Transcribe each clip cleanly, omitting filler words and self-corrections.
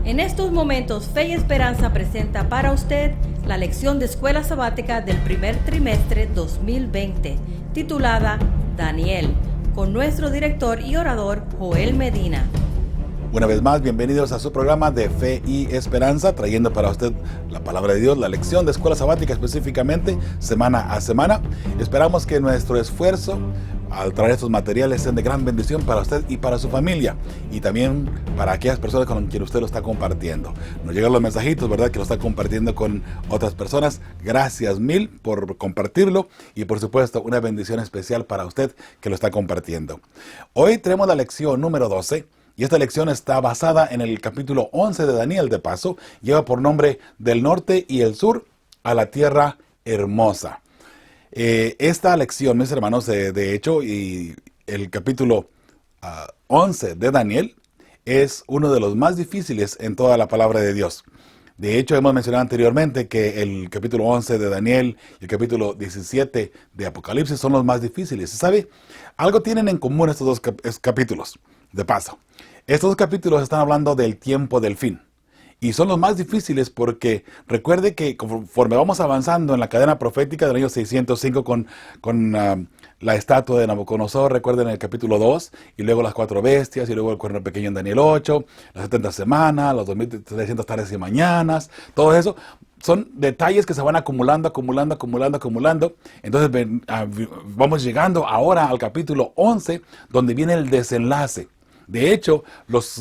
En estos momentos, Fe y Esperanza presenta para usted la lección de escuela sabática del primer trimestre 2020, titulada Daniel, con nuestro director y orador Joel Medina. Una vez más, bienvenidos a su programa de Fe y Esperanza, trayendo para usted la palabra de Dios, la lección de escuela sabática específicamente, semana a semana. Esperamos que nuestro esfuerzo al traer estos materiales sean de gran bendición para usted y para su familia, y también para aquellas personas con quienes usted lo está compartiendo. Nos llegan los mensajitos, ¿verdad?, que lo está compartiendo con otras personas. Gracias mil por compartirlo, y por supuesto una bendición especial para usted que lo está compartiendo. Hoy tenemos la lección número 12. Y esta lección está basada en el capítulo 11 de Daniel, de paso. Lleva por nombre Del norte y el sur a la tierra hermosa. Esta lección, mis hermanos, de hecho, y el capítulo 11 de Daniel es uno de los más difíciles en toda la palabra de Dios. De hecho, hemos mencionado anteriormente que el capítulo 11 de Daniel y el capítulo 17 de Apocalipsis son los más difíciles. ¿Sabe? Algo tienen en común estos dos capítulos. De paso, estos dos capítulos están hablando del tiempo del fin. Y son los más difíciles porque recuerde que conforme vamos avanzando en la cadena profética del año 605 con la estatua de Nabucodonosor, recuerden el capítulo 2, y luego las 4 bestias, y luego el cuerno pequeño en Daniel 8, las 70 semanas, las 2300 tardes y mañanas, todo eso. Son detalles que se van acumulando. Entonces vamos llegando ahora al capítulo 11, donde viene el desenlace. De hecho, los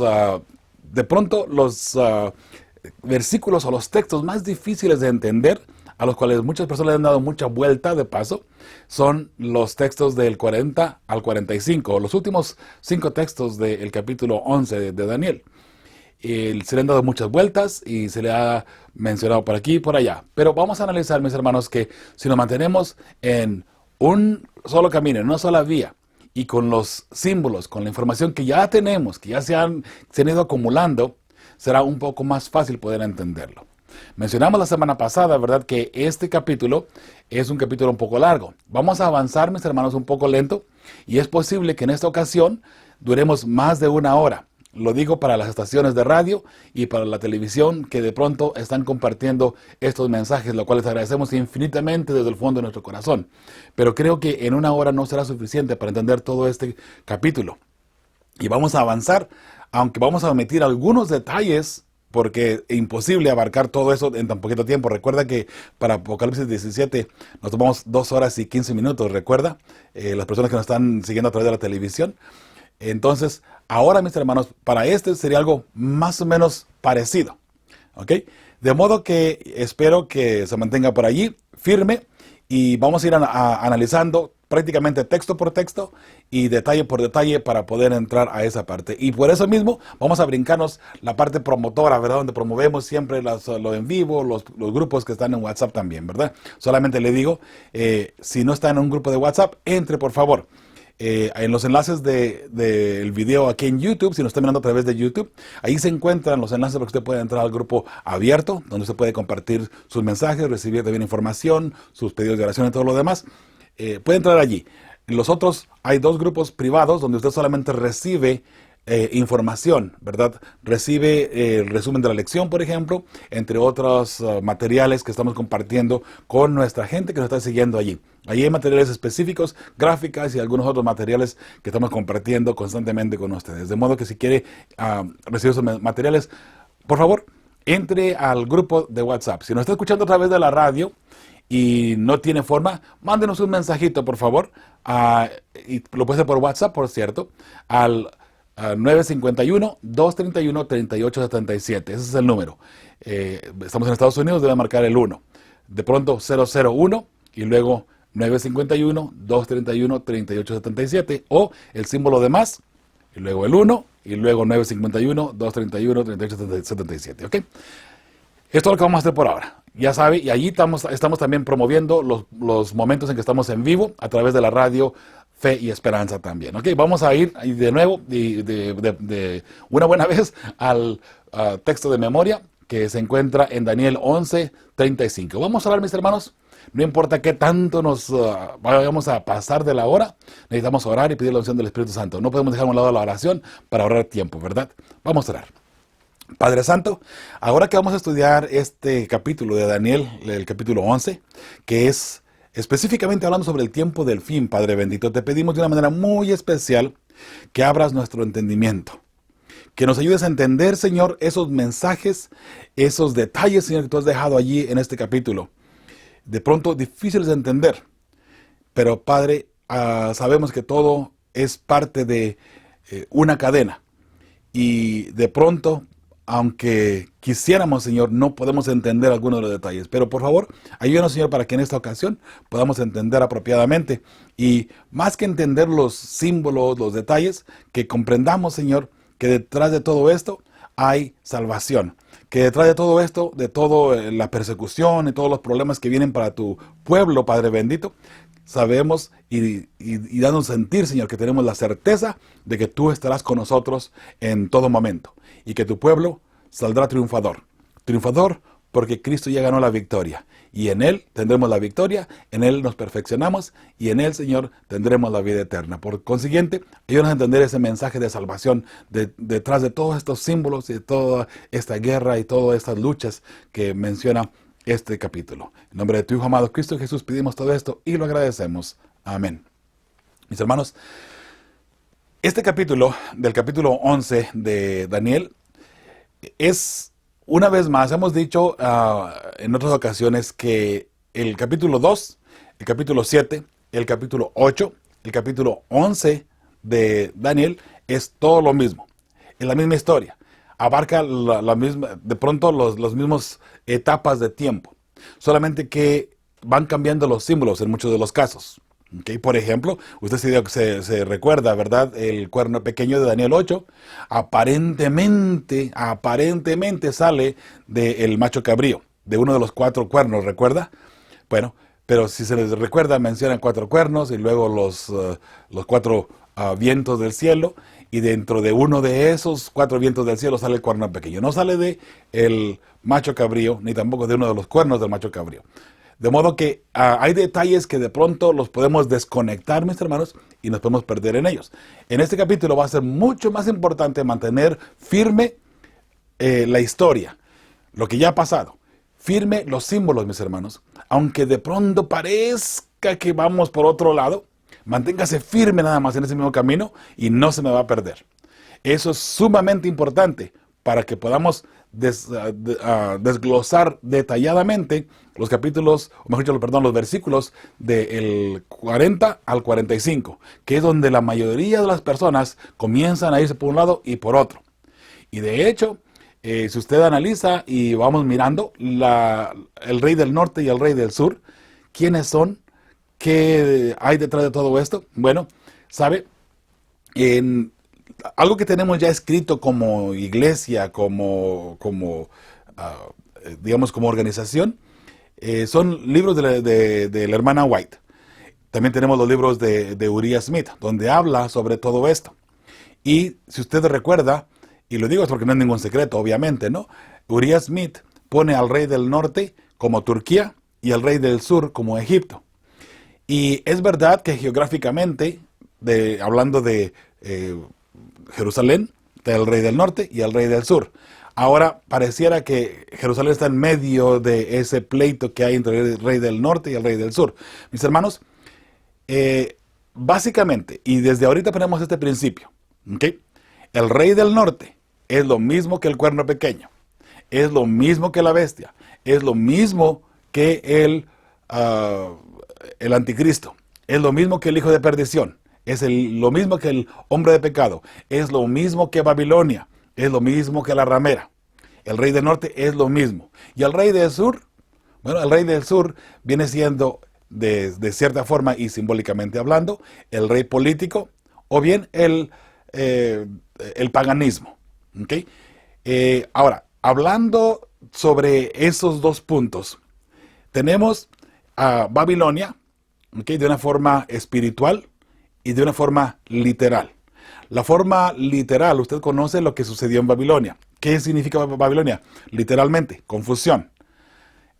versículos o los textos más difíciles de entender, a los cuales muchas personas le han dado mucha vuelta de paso, son los textos del 40 al 45, los últimos 5 textos del capítulo 11 de Daniel. Se le han dado muchas vueltas y se le ha mencionado por aquí y por allá. Pero vamos a analizar, mis hermanos, que si nos mantenemos en un solo camino, en una sola vía, y con los símbolos, con la información que ya tenemos, que ya se han ido acumulando, será un poco más fácil poder entenderlo. Mencionamos la semana pasada, ¿verdad?, que este capítulo es un capítulo un poco largo. Vamos a avanzar, mis hermanos, un poco lento, y es posible que en esta ocasión duremos más de 1 hora. Lo digo para las estaciones de radio y para la televisión que de pronto están compartiendo estos mensajes, lo cual les agradecemos infinitamente desde el fondo de nuestro corazón. Pero creo que en 1 hora no será suficiente para entender todo este capítulo. Y vamos a avanzar, aunque vamos a omitir algunos detalles, porque es imposible abarcar todo eso en tan poquito tiempo. Recuerda que para Apocalipsis 17 nos tomamos 2 horas y 15 minutos, ¿recuerda? Las personas que nos están siguiendo a través de la televisión. Entonces, ahora, mis hermanos, para este sería algo más o menos parecido, ¿ok? De modo que espero que se mantenga por allí firme, y vamos a ir analizando prácticamente texto por texto y detalle por detalle para poder entrar a esa parte. Y por eso mismo vamos a brincarnos la parte promotora, ¿verdad?, donde promovemos siempre lo en vivo, los grupos que están en WhatsApp también, ¿verdad? Solamente le digo, si no está en un grupo de WhatsApp, entre por favor. En los enlaces del video aquí en YouTube, si nos está mirando a través de YouTube, ahí se encuentran los enlaces para que usted pueda entrar al grupo abierto, donde usted puede compartir sus mensajes, recibir también información, sus pedidos de oración y todo lo demás. Puede entrar allí. Los otros, hay 2 grupos privados donde usted solamente recibe información, ¿verdad? Recibe el resumen de la lección, por ejemplo, entre otros materiales que estamos compartiendo con nuestra gente que nos está siguiendo allí. Allí hay materiales específicos, gráficas y algunos otros materiales que estamos compartiendo constantemente con ustedes. De modo que si quiere recibir esos materiales, por favor, entre al grupo de WhatsApp. Si nos está escuchando a través de la radio y no tiene forma, mándenos un mensajito, por favor, y lo puede hacer por WhatsApp, por cierto, al 951-231-3877. Ese es el número. Estamos en Estados Unidos, debe marcar el 1. De pronto 001 y luego 951-231-3877, o el símbolo de más, y luego el 1, y luego 951-231-3877, ¿ok? Esto es lo que vamos a hacer por ahora. Ya sabe, y allí estamos también promoviendo los momentos en que estamos en vivo a través de la radio Fe y Esperanza también, ¿ok? Vamos a ir de nuevo, de una buena vez, al texto de memoria que se encuentra en Daniel 11:35. Vamos a hablar, mis hermanos. No importa qué tanto nos vayamos a pasar de la hora, necesitamos orar y pedir la unción del Espíritu Santo. No podemos dejar a un lado la oración para ahorrar tiempo, ¿verdad? Vamos a orar. Padre Santo, ahora que vamos a estudiar este capítulo de Daniel, el capítulo 11, que es específicamente hablando sobre el tiempo del fin, Padre bendito, te pedimos de una manera muy especial que abras nuestro entendimiento. Que nos ayudes a entender, Señor, esos mensajes, esos detalles, Señor, que tú has dejado allí en este capítulo. De pronto difíciles de entender, pero Padre, sabemos que todo es parte de una cadena. Y de pronto, aunque quisiéramos, Señor, no podemos entender algunos de los detalles. Pero por favor, ayúdanos, Señor, para que en esta ocasión podamos entender apropiadamente. Y más que entender los símbolos, los detalles, que comprendamos, Señor, que detrás de todo esto hay salvación. Que detrás de todo esto, de toda la persecución y todos los problemas que vienen para tu pueblo, Padre bendito, sabemos y dándonos sentir, Señor, que tenemos la certeza de que tú estarás con nosotros en todo momento y que tu pueblo saldrá triunfador. Triunfador porque Cristo ya ganó la victoria y en Él tendremos la victoria, en Él nos perfeccionamos y en Él, Señor, tendremos la vida eterna. Por consiguiente, ayúdanos a entender ese mensaje de salvación detrás de todos estos símbolos y de toda esta guerra y todas estas luchas que menciona este capítulo. En nombre de tu Hijo amado Cristo Jesús pedimos todo esto y lo agradecemos. Amén. Mis hermanos, este capítulo, del capítulo 11 de Daniel, es, una vez más, hemos dicho en otras ocasiones que el capítulo 2, el capítulo 7, el capítulo 8, el capítulo 11 de Daniel es todo lo mismo. Es la misma historia. Abarca la misma, de pronto los mismos etapas de tiempo. Solamente que van cambiando los símbolos en muchos de los casos. ¿Okay? Por ejemplo, usted se recuerda, ¿verdad? El cuerno pequeño de Daniel 8, aparentemente sale del macho cabrío, de uno de los 4 cuernos, ¿recuerda? Bueno, pero si se les recuerda, mencionan 4 cuernos y luego los 4 vientos del cielo, y dentro de uno de esos 4 vientos del cielo sale el cuerno pequeño. No sale de el macho cabrío, ni tampoco de uno de los cuernos del macho cabrío. De modo que hay detalles que de pronto los podemos desconectar, mis hermanos, y nos podemos perder en ellos. En este capítulo va a ser mucho más importante mantener firme la historia, lo que ya ha pasado. Firme los símbolos, mis hermanos. Aunque de pronto parezca que vamos por otro lado, manténgase firme nada más en ese mismo camino y no se me va a perder. Eso es sumamente importante para que podamos desglosar detalladamente los capítulos, o mejor dicho, perdón, los versículos del 40 al 45, que es donde la mayoría de las personas comienzan a irse por un lado y por otro. Y de hecho, si usted analiza y vamos mirando el rey del norte y el rey del sur, ¿quiénes son? ¿Qué hay detrás de todo esto? Bueno, ¿sabe? Algo que tenemos ya escrito como iglesia, digamos como organización, son libros de la hermana White. También tenemos los libros de Uriah Smith, donde habla sobre todo esto. Y si usted recuerda, y lo digo es porque no es ningún secreto, obviamente, ¿no? Uriah Smith pone al rey del norte como Turquía y al rey del sur como Egipto. Y es verdad que geográficamente, hablando de Jerusalén, del rey del norte y el rey del sur. Ahora pareciera que Jerusalén está en medio de ese pleito que hay entre el rey del norte y el rey del sur. Mis hermanos, básicamente, y desde ahorita ponemos este principio, ¿okay? El rey del norte es lo mismo que el cuerno pequeño, es lo mismo que la bestia, es lo mismo que el anticristo, es lo mismo que el hijo de perdición, es lo mismo que el hombre de pecado, es lo mismo que Babilonia, es lo mismo que la ramera. El rey del norte es lo mismo. Y el rey del sur, bueno, el rey del sur viene siendo, de cierta forma y simbólicamente hablando, el rey político o bien el paganismo. ¿Okay? Ahora, hablando sobre esos dos puntos, tenemos a Babilonia, ¿okay? De una forma espiritual y de una forma literal. La forma literal, usted conoce lo que sucedió en Babilonia. ¿Qué significa Babilonia? Literalmente, confusión.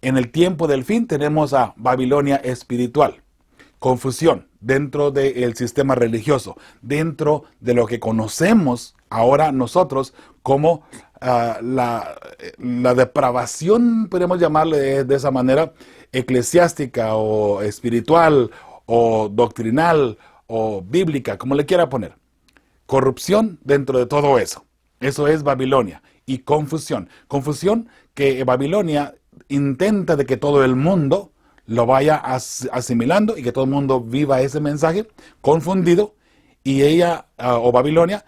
En el tiempo del fin tenemos a Babilonia espiritual. Confusión dentro del sistema religioso, dentro de lo que conocemos ahora nosotros como la depravación, podemos llamarle de esa manera, eclesiástica o espiritual o doctrinal o bíblica, como le quiera poner. Corrupción dentro de todo eso. Eso es Babilonia. Y confusión. Confusión que Babilonia intenta de que todo el mundo lo vaya asimilando y que todo el mundo viva ese mensaje confundido, y ella o Babilonia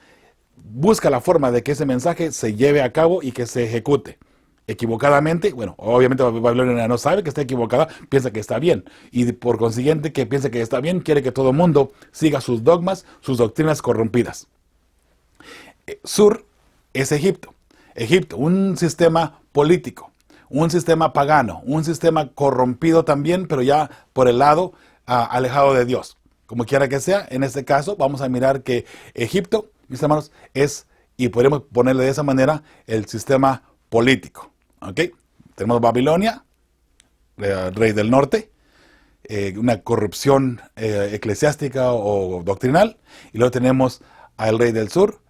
busca la forma de que ese mensaje se lleve a cabo y que se ejecute equivocadamente. Bueno, obviamente Babilonia no sabe que está equivocada, piensa que está bien, y por consiguiente que piensa que está bien, quiere que todo el mundo siga sus dogmas, sus doctrinas corrompidas. Sur es Egipto. Egipto, un sistema político, un sistema pagano, un sistema corrompido también, pero ya por el lado alejado de Dios. Como quiera que sea, en este caso vamos a mirar que Egipto, mis hermanos, es, y podemos ponerle de esa manera, el sistema político. ¿Ok? Tenemos Babilonia, rey del norte, una corrupción eclesiástica o doctrinal, y luego tenemos al rey del sur,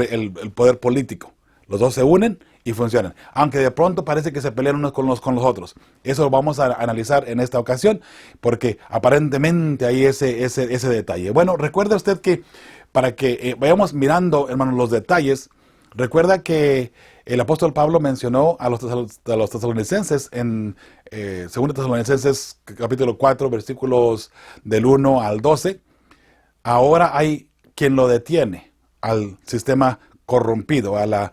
el poder político. Los dos se unen y funcionan, aunque de pronto parece que se pelean unos con los otros. Eso lo vamos a analizar en esta ocasión, porque aparentemente hay ese detalle. Bueno, recuerde usted que para que vayamos mirando, hermanos, los detalles, recuerda que el apóstol Pablo mencionó a los tesalonicenses en 2 Tesalonicenses capítulo 4, versículos del 1 al 12. Ahora hay quien lo detiene al sistema corrompido, al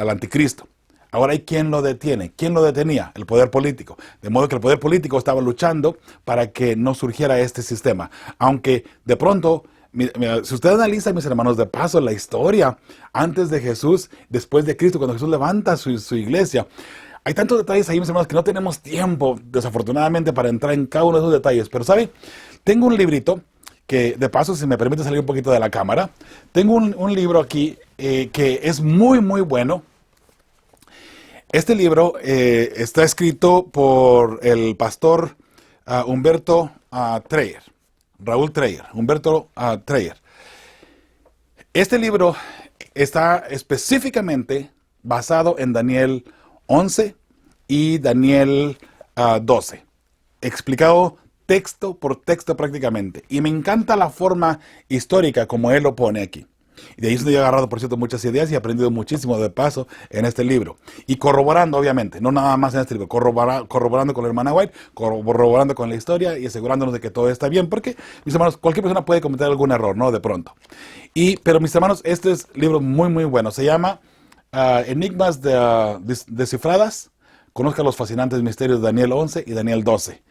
anticristo. Ahora hay quien lo detiene. ¿Quién lo detenía? El poder político. De modo que el poder político estaba luchando para que no surgiera este sistema. Aunque de pronto, si usted analiza, mis hermanos, de paso, la historia antes de Jesús, después de Cristo, cuando Jesús levanta su iglesia, hay tantos detalles ahí, mis hermanos, que no tenemos tiempo, desafortunadamente, para entrar en cada uno de esos detalles. Pero, ¿sabe? Tengo un librito que, de paso, si me permite salir un poquito de la cámara, tengo un libro aquí que es muy, muy bueno. Este libro está escrito por el pastor Humberto Dreyer, Raúl Dreyer, Humberto Dreyer. Este libro está específicamente basado en Daniel 11 y Daniel 12, explicado texto por texto prácticamente. Y me encanta la forma histórica como él lo pone aquí. Y de ahí he agarrado, por cierto, muchas ideas y he aprendido muchísimo de paso en este libro. Y corroborando, obviamente, no nada más en este libro, corroborando con la hermana White, corroborando con la historia y asegurándonos de que todo está bien. Porque, mis hermanos, cualquier persona puede cometer algún error, ¿no? De pronto. Pero, mis hermanos, este es un libro muy, muy bueno. Se llama Enigmas descifradas. Conozca los fascinantes misterios de Daniel 11 y Daniel 12.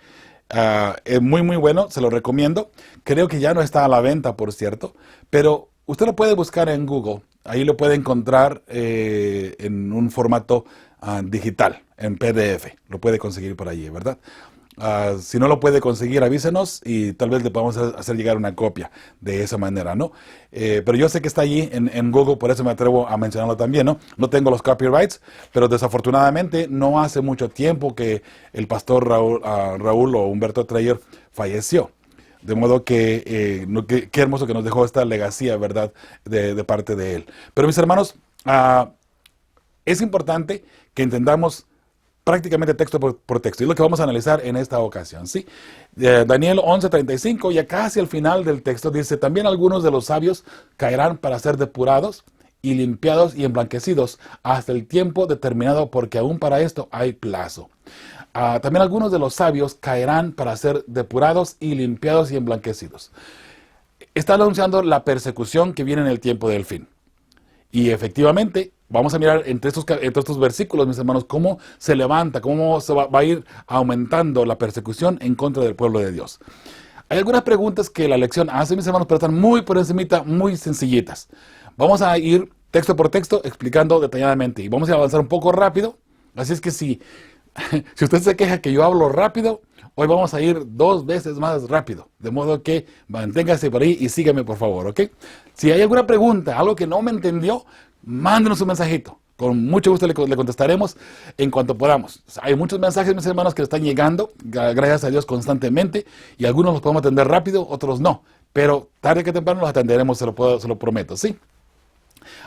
Es muy, muy bueno, se lo recomiendo. Creo que ya no está a la venta, por cierto, pero usted lo puede buscar en Google. Ahí lo puede encontrar en un formato digital, en PDF. Lo puede conseguir por allí, ¿verdad? Si no lo puede conseguir, avísenos y tal vez le podamos hacer llegar una copia de esa manera, ¿no? Pero yo sé que está allí en Google, por eso me atrevo a mencionarlo también, ¿no? No tengo los copyrights, pero desafortunadamente no hace mucho tiempo que el pastor Raúl o Humberto Dreyer falleció. De modo que, qué hermoso que nos dejó esta legacía, ¿verdad?, de parte de él. Pero mis hermanos, es importante que entendamos prácticamente texto por texto. Y es lo que vamos a analizar en esta ocasión, ¿sí? Daniel 11:35, ya casi al final del texto, dice: también algunos de los sabios caerán para ser depurados y limpiados y emblanquecidos hasta el tiempo determinado, porque aún para esto hay plazo. También algunos de los sabios caerán para ser depurados y limpiados y emblanquecidos. Está anunciando la persecución que viene en el tiempo del fin. Y efectivamente, vamos a mirar entre estos versículos, mis hermanos, cómo se levanta, cómo se va a ir aumentando la persecución en contra del pueblo de Dios. Hay algunas preguntas que la lección hace, mis hermanos, pero están muy por encimita, muy sencillitas. Vamos a ir texto por texto explicando detalladamente y vamos a avanzar un poco rápido. Así es que si usted se queja que yo hablo rápido, hoy vamos a ir 2 veces más rápido. De modo que manténgase por ahí y sígame, por favor, ¿ok? Si hay alguna pregunta, algo que no me entendió, mándenos un mensajito. Con mucho gusto le contestaremos en cuanto podamos. Hay muchos mensajes, mis hermanos, que están llegando, gracias a Dios, constantemente. Y algunos los podemos atender rápido, otros no. Pero tarde que temprano los atenderemos, se lo prometo, ¿sí?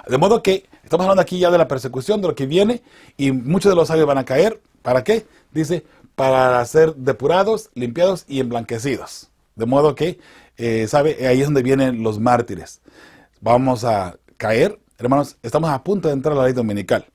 De modo que estamos hablando aquí ya de la persecución, de lo que viene, y muchos de los sabios van a caer. ¿Para qué? Dice, para ser depurados, limpiados y emblanquecidos. De modo que, ahí es donde vienen los mártires. Vamos a caer, hermanos, estamos a punto de entrar a la ley dominical.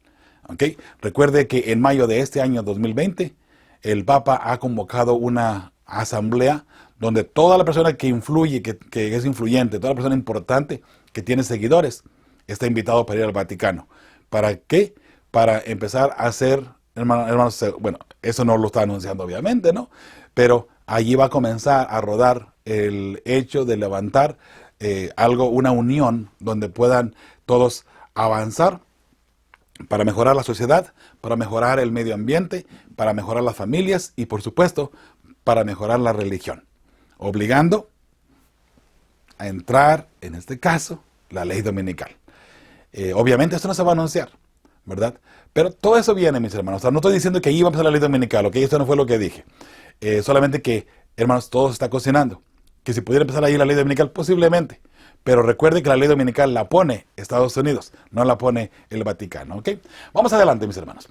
¿Ok? Recuerde que en mayo de este año 2020, el Papa ha convocado una asamblea donde toda la persona que influye, que es influyente, toda la persona importante que tiene seguidores, está invitado para ir al Vaticano. ¿Para qué? Para empezar a hacer, hermanos, bueno, eso no lo está anunciando obviamente, ¿no? Pero allí va a comenzar a rodar el hecho de levantar una unión donde puedan todos avanzar para mejorar la sociedad, para mejorar el medio ambiente, para mejorar las familias y, por supuesto, para mejorar la religión, obligando a entrar, en este caso, la ley dominical. Obviamente esto no se va a anunciar, ¿verdad? Pero todo eso viene, mis hermanos. O sea, no estoy diciendo que ahí va a empezar la ley dominical, ¿ok? Esto no fue lo que dije. Solamente que, hermanos, todo se está cocinando. Que si pudiera empezar ahí la ley dominical, posiblemente. Pero recuerde que la ley dominical la pone Estados Unidos, no la pone el Vaticano, ¿ok? Vamos adelante, mis hermanos.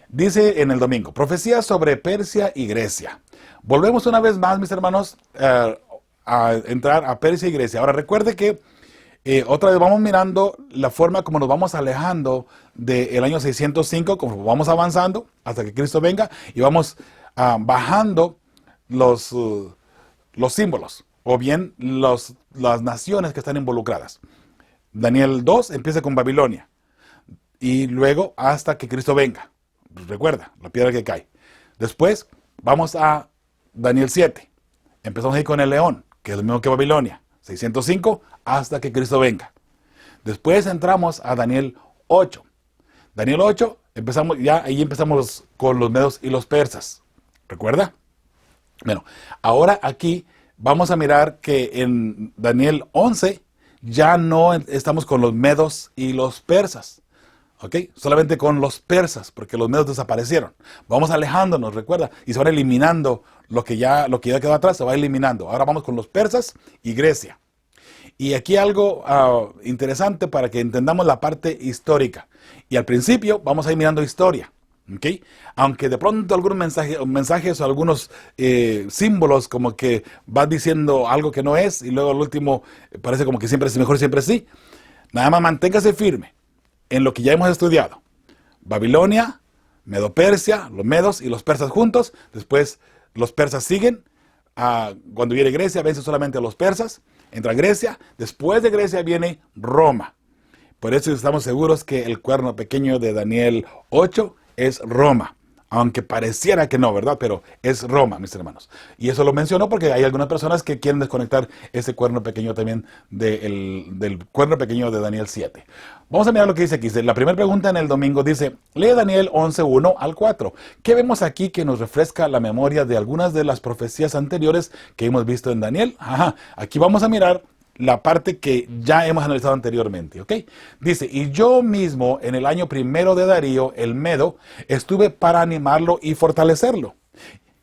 Dice en el domingo, profecías sobre Persia y Grecia. Volvemos una vez más, mis hermanos, a entrar a Persia y Grecia. Ahora recuerde que otra vez vamos mirando la forma como nos vamos alejando del año 605, como vamos avanzando hasta que Cristo venga, y vamos bajando los símbolos, o bien las naciones que están involucradas. Daniel 2 empieza con Babilonia, y luego hasta que Cristo venga. Recuerda, la piedra que cae. Después vamos a Daniel 7. Empezamos ahí con el león, que es lo mismo que Babilonia. 605 hasta que Cristo venga. Después entramos a Daniel 8. Daniel 8, ahí empezamos con los medos y los persas. ¿Recuerda? Bueno, ahora aquí vamos a mirar que en Daniel 11 ya no estamos con los medos y los persas. ¿Ok? Solamente con los persas, porque los medos desaparecieron. Vamos alejándonos, recuerda, y se van eliminando lo que ya quedó atrás, se va eliminando. Ahora vamos con los persas y Grecia. Y aquí algo interesante para que entendamos la parte histórica. Y al principio vamos a ir mirando historia. ¿Ok? Aunque de pronto algunos mensajes o algunos símbolos como que vas diciendo algo que no es, y luego al último parece como que siempre es mejor, siempre sí. Nada más manténgase firme en lo que ya hemos estudiado. Babilonia, Medo-Persia, los medos y los persas juntos. Después los persas siguen. Cuando viene Grecia, vence solamente a los persas. Entra Grecia. Después de Grecia viene Roma. Por eso estamos seguros que el cuerno pequeño de Daniel 8 es Roma. Aunque pareciera que no, ¿verdad? Pero es Roma, mis hermanos. Y eso lo menciono porque hay algunas personas que quieren desconectar ese cuerno pequeño también del cuerno pequeño de Daniel 7. Vamos a mirar lo que dice aquí. La primera pregunta en el domingo dice, lee Daniel 11, 1 al 4. ¿Qué vemos aquí que nos refresca la memoria de algunas de las profecías anteriores que hemos visto en Daniel? Aquí vamos a mirar la parte que ya hemos analizado anteriormente, ¿ok? Dice, y yo mismo en el año primero de Darío, el Medo, estuve para animarlo y fortalecerlo.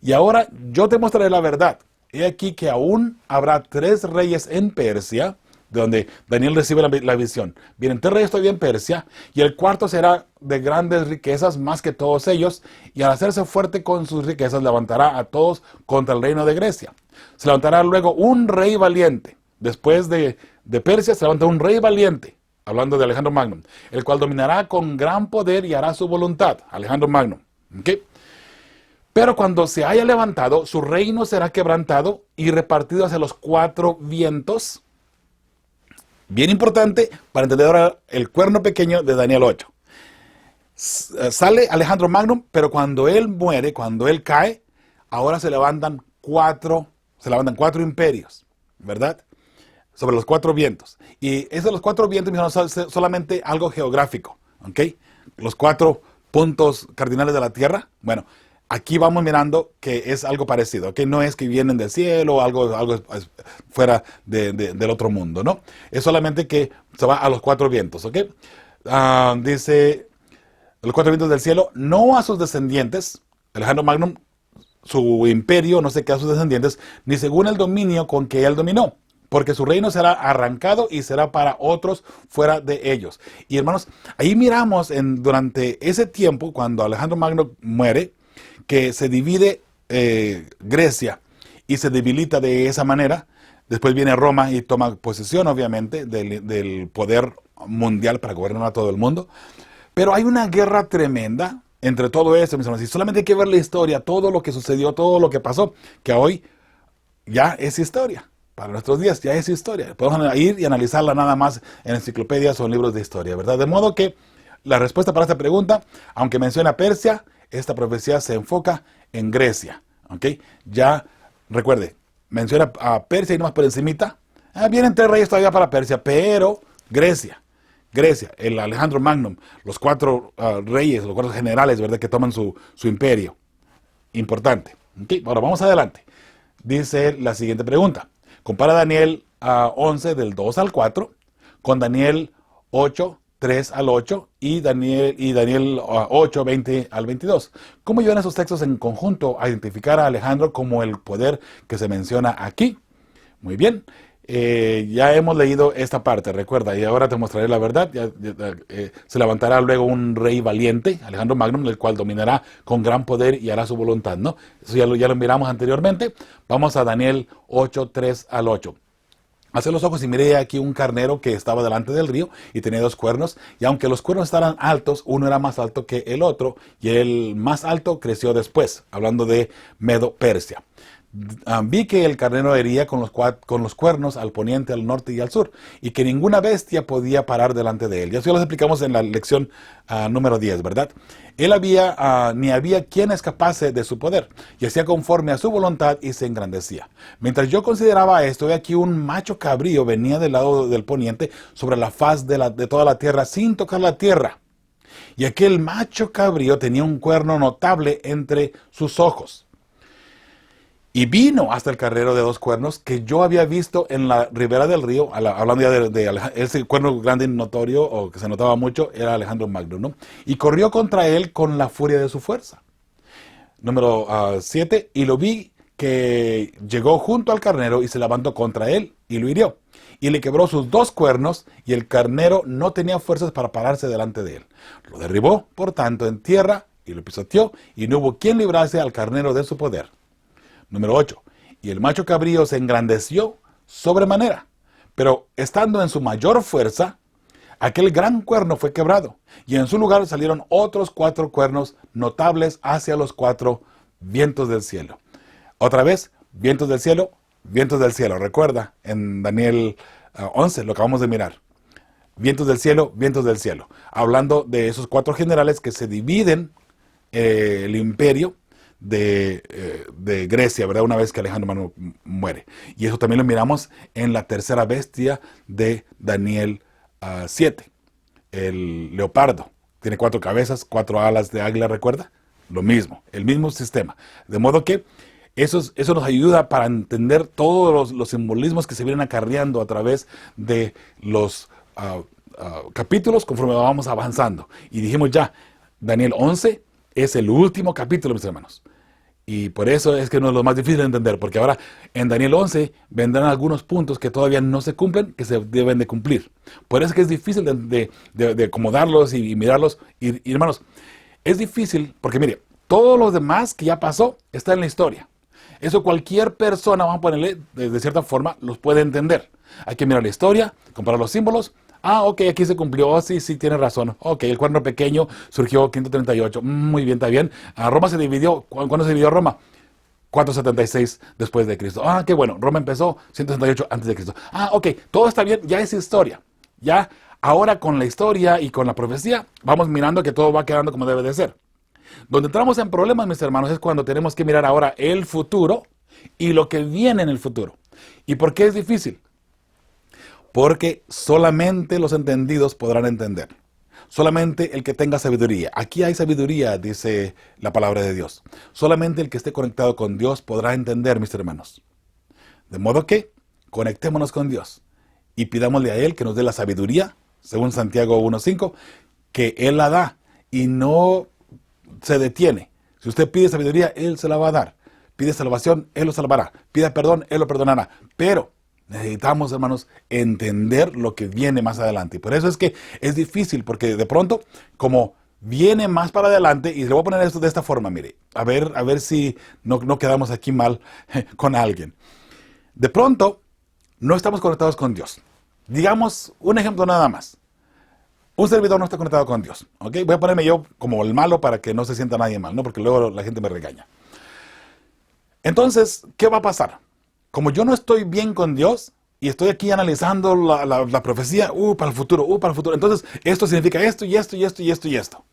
Y ahora yo te mostraré la verdad. He aquí que aún habrá 3 reyes en Persia, de donde Daniel recibe la visión. Vienen 3 reyes todavía en Persia, y el cuarto será de grandes riquezas más que todos ellos, y al hacerse fuerte con sus riquezas levantará a todos contra el reino de Grecia. Se levantará luego un rey valiente. Después de Persia se levanta un rey valiente, hablando de Alejandro Magno, el cual dominará con gran poder y hará su voluntad, Alejandro Magno. ¿Okay? Pero cuando se haya levantado, su reino será quebrantado y repartido hacia los 4 vientos. Bien importante para entender ahora el cuerno pequeño de Daniel 8. Sale Alejandro Magno, pero cuando él muere, cuando él cae, ahora se levantan 4 imperios, ¿verdad? Sobre los 4 vientos. Y eso de los 4 vientos, es solamente algo geográfico, ¿ok? Los 4 puntos cardinales de la Tierra. Bueno, aquí vamos mirando que es algo parecido, ¿ok? No es que vienen del cielo o algo fuera del otro mundo, ¿no? Es solamente que se va a los 4 vientos, ¿ok? Dice, los 4 vientos del cielo, no a sus descendientes, Alejandro Magno, su imperio, no se queda a sus descendientes, ni según el dominio con que él dominó. porque su reino será arrancado y será para otros fuera de ellos. Y hermanos, ahí miramos durante ese tiempo, cuando Alejandro Magno muere, que se divide Grecia y se debilita de esa manera. Después viene Roma y toma posesión, obviamente, del poder mundial para gobernar a todo el mundo. Pero hay una guerra tremenda entre todo eso, mis hermanos. Y solamente hay que ver la historia, todo lo que sucedió, todo lo que pasó, que hoy ya es historia. Para nuestros días ya es historia. Podemos ir y analizarla nada más en enciclopedias o en libros de historia, ¿verdad? De modo que la respuesta para esta pregunta, aunque menciona Persia, esta profecía se enfoca en Grecia. ¿Ok? Ya, recuerde, menciona a Persia y nomás por encimita. Vienen 3 reyes todavía para Persia, pero Grecia, el Alejandro Magno, los 4 reyes, los 4 generales, ¿verdad? Que toman su imperio. Importante. ¿Ok? Ahora vamos adelante. Dice la siguiente pregunta. Compara Daniel 11 del 2 al 4 con Daniel 8, 3 al 8 y Daniel 8, 20 al 22. ¿Cómo llevan esos textos en conjunto a identificar a Alejandro como el poder que se menciona aquí? Muy bien. Ya hemos leído esta parte, recuerda, y ahora te mostraré la verdad. Se levantará luego un rey valiente, Alejandro Magno, el cual dominará con gran poder y hará su voluntad, ¿no? Eso ya lo miramos anteriormente. Vamos a Daniel 8, 3 al 8. Alcé los ojos y miré aquí un carnero que estaba delante del río y tenía 2 cuernos, y aunque los cuernos estaban altos, uno era más alto que el otro, y el más alto creció después, hablando de Medo-Persia. Vi que el carnero hería con los cuernos al poniente, al norte y al sur, y que ninguna bestia podía parar delante de él. Ya eso lo explicamos en la lección número 10, ¿verdad? Ni había quien escapase de su poder, y hacía conforme a su voluntad y se engrandecía. Mientras yo consideraba esto, he aquí un macho cabrío venía del lado del poniente sobre la faz de toda la tierra sin tocar la tierra. Y aquel macho cabrío tenía un cuerno notable entre sus ojos. Y vino hasta el carnero de 2 cuernos que yo había visto en la ribera del río, hablando ya de ese cuerno grande y notorio, o que se notaba mucho, era Alejandro Magno, ¿no? Y corrió contra él con la furia de su fuerza. Número 7, y lo vi que llegó junto al carnero y se levantó contra él y lo hirió. Y le quebró sus 2 cuernos, y el carnero no tenía fuerzas para pararse delante de él. Lo derribó, por tanto, en tierra y lo pisoteó, y no hubo quien librase al carnero de su poder. Número 8. Y el macho cabrío se engrandeció sobremanera, pero estando en su mayor fuerza, aquel gran cuerno fue quebrado, y en su lugar salieron otros 4 cuernos notables hacia los 4 vientos del cielo. Otra vez, vientos del cielo, vientos del cielo. Recuerda, en Daniel 11 lo acabamos de mirar. Vientos del cielo. Hablando de esos 4 generales que se dividen el imperio de Grecia, ¿verdad? Una vez que Alejandro Magno muere. Y eso también lo miramos en la tercera bestia de Daniel 7. El leopardo. Tiene 4 cabezas, 4 alas de águila, ¿recuerda? Lo mismo, el mismo sistema. De modo que eso nos ayuda para entender todos los simbolismos que se vienen acarreando a través de los capítulos conforme vamos avanzando. Y dijimos ya, Daniel 11 es el último capítulo, mis hermanos. Y por eso es que no es lo más difícil de entender, porque ahora en Daniel 11 vendrán algunos puntos que todavía no se cumplen, que se deben de cumplir. Por eso es que es difícil de acomodarlos y mirarlos. Y hermanos, es difícil porque mire, todo lo demás que ya pasó está en la historia. Eso cualquier persona, vamos a ponerle de cierta forma, los puede entender. Hay que mirar la historia, comparar los símbolos. Ok, aquí se cumplió, sí, tiene razón. Ok, el cuerno pequeño surgió 538. Muy bien, está bien. Roma se dividió. ¿Cuándo se dividió Roma? 476 después de Cristo. Qué bueno. Roma empezó 168 antes de Cristo. Ok, todo está bien, ya es historia. Ya, ahora con la historia y con la profecía, vamos mirando que todo va quedando como debe de ser. Donde entramos en problemas, mis hermanos, es cuando tenemos que mirar ahora el futuro y lo que viene en el futuro. ¿Y por qué es difícil? Porque solamente los entendidos podrán entender. Solamente el que tenga sabiduría. Aquí hay sabiduría, dice la palabra de Dios. Solamente el que esté conectado con Dios podrá entender, mis hermanos. De modo que conectémonos con Dios y pidámosle a Él que nos dé la sabiduría, según Santiago 1.5, que Él la da y no se detiene. Si usted pide sabiduría, Él se la va a dar. Pide salvación, Él lo salvará. Pida perdón, Él lo perdonará. Pero Necesitamos, hermanos, entender lo que viene más adelante. Y por eso es que es difícil, porque de pronto, como viene más para adelante, y le voy a poner esto de esta forma, mire, a ver si no quedamos aquí mal con alguien. De pronto, no estamos conectados con Dios. Digamos, un ejemplo nada más. Un servidor no está conectado con Dios, ¿ok? Voy a ponerme yo como el malo para que no se sienta nadie mal, ¿no? Porque luego la gente me regaña. Entonces, ¿qué va a pasar? Como yo no estoy bien con Dios y estoy aquí analizando la profecía, para el futuro, para el futuro. Entonces, esto significa esto y esto y esto y esto y esto.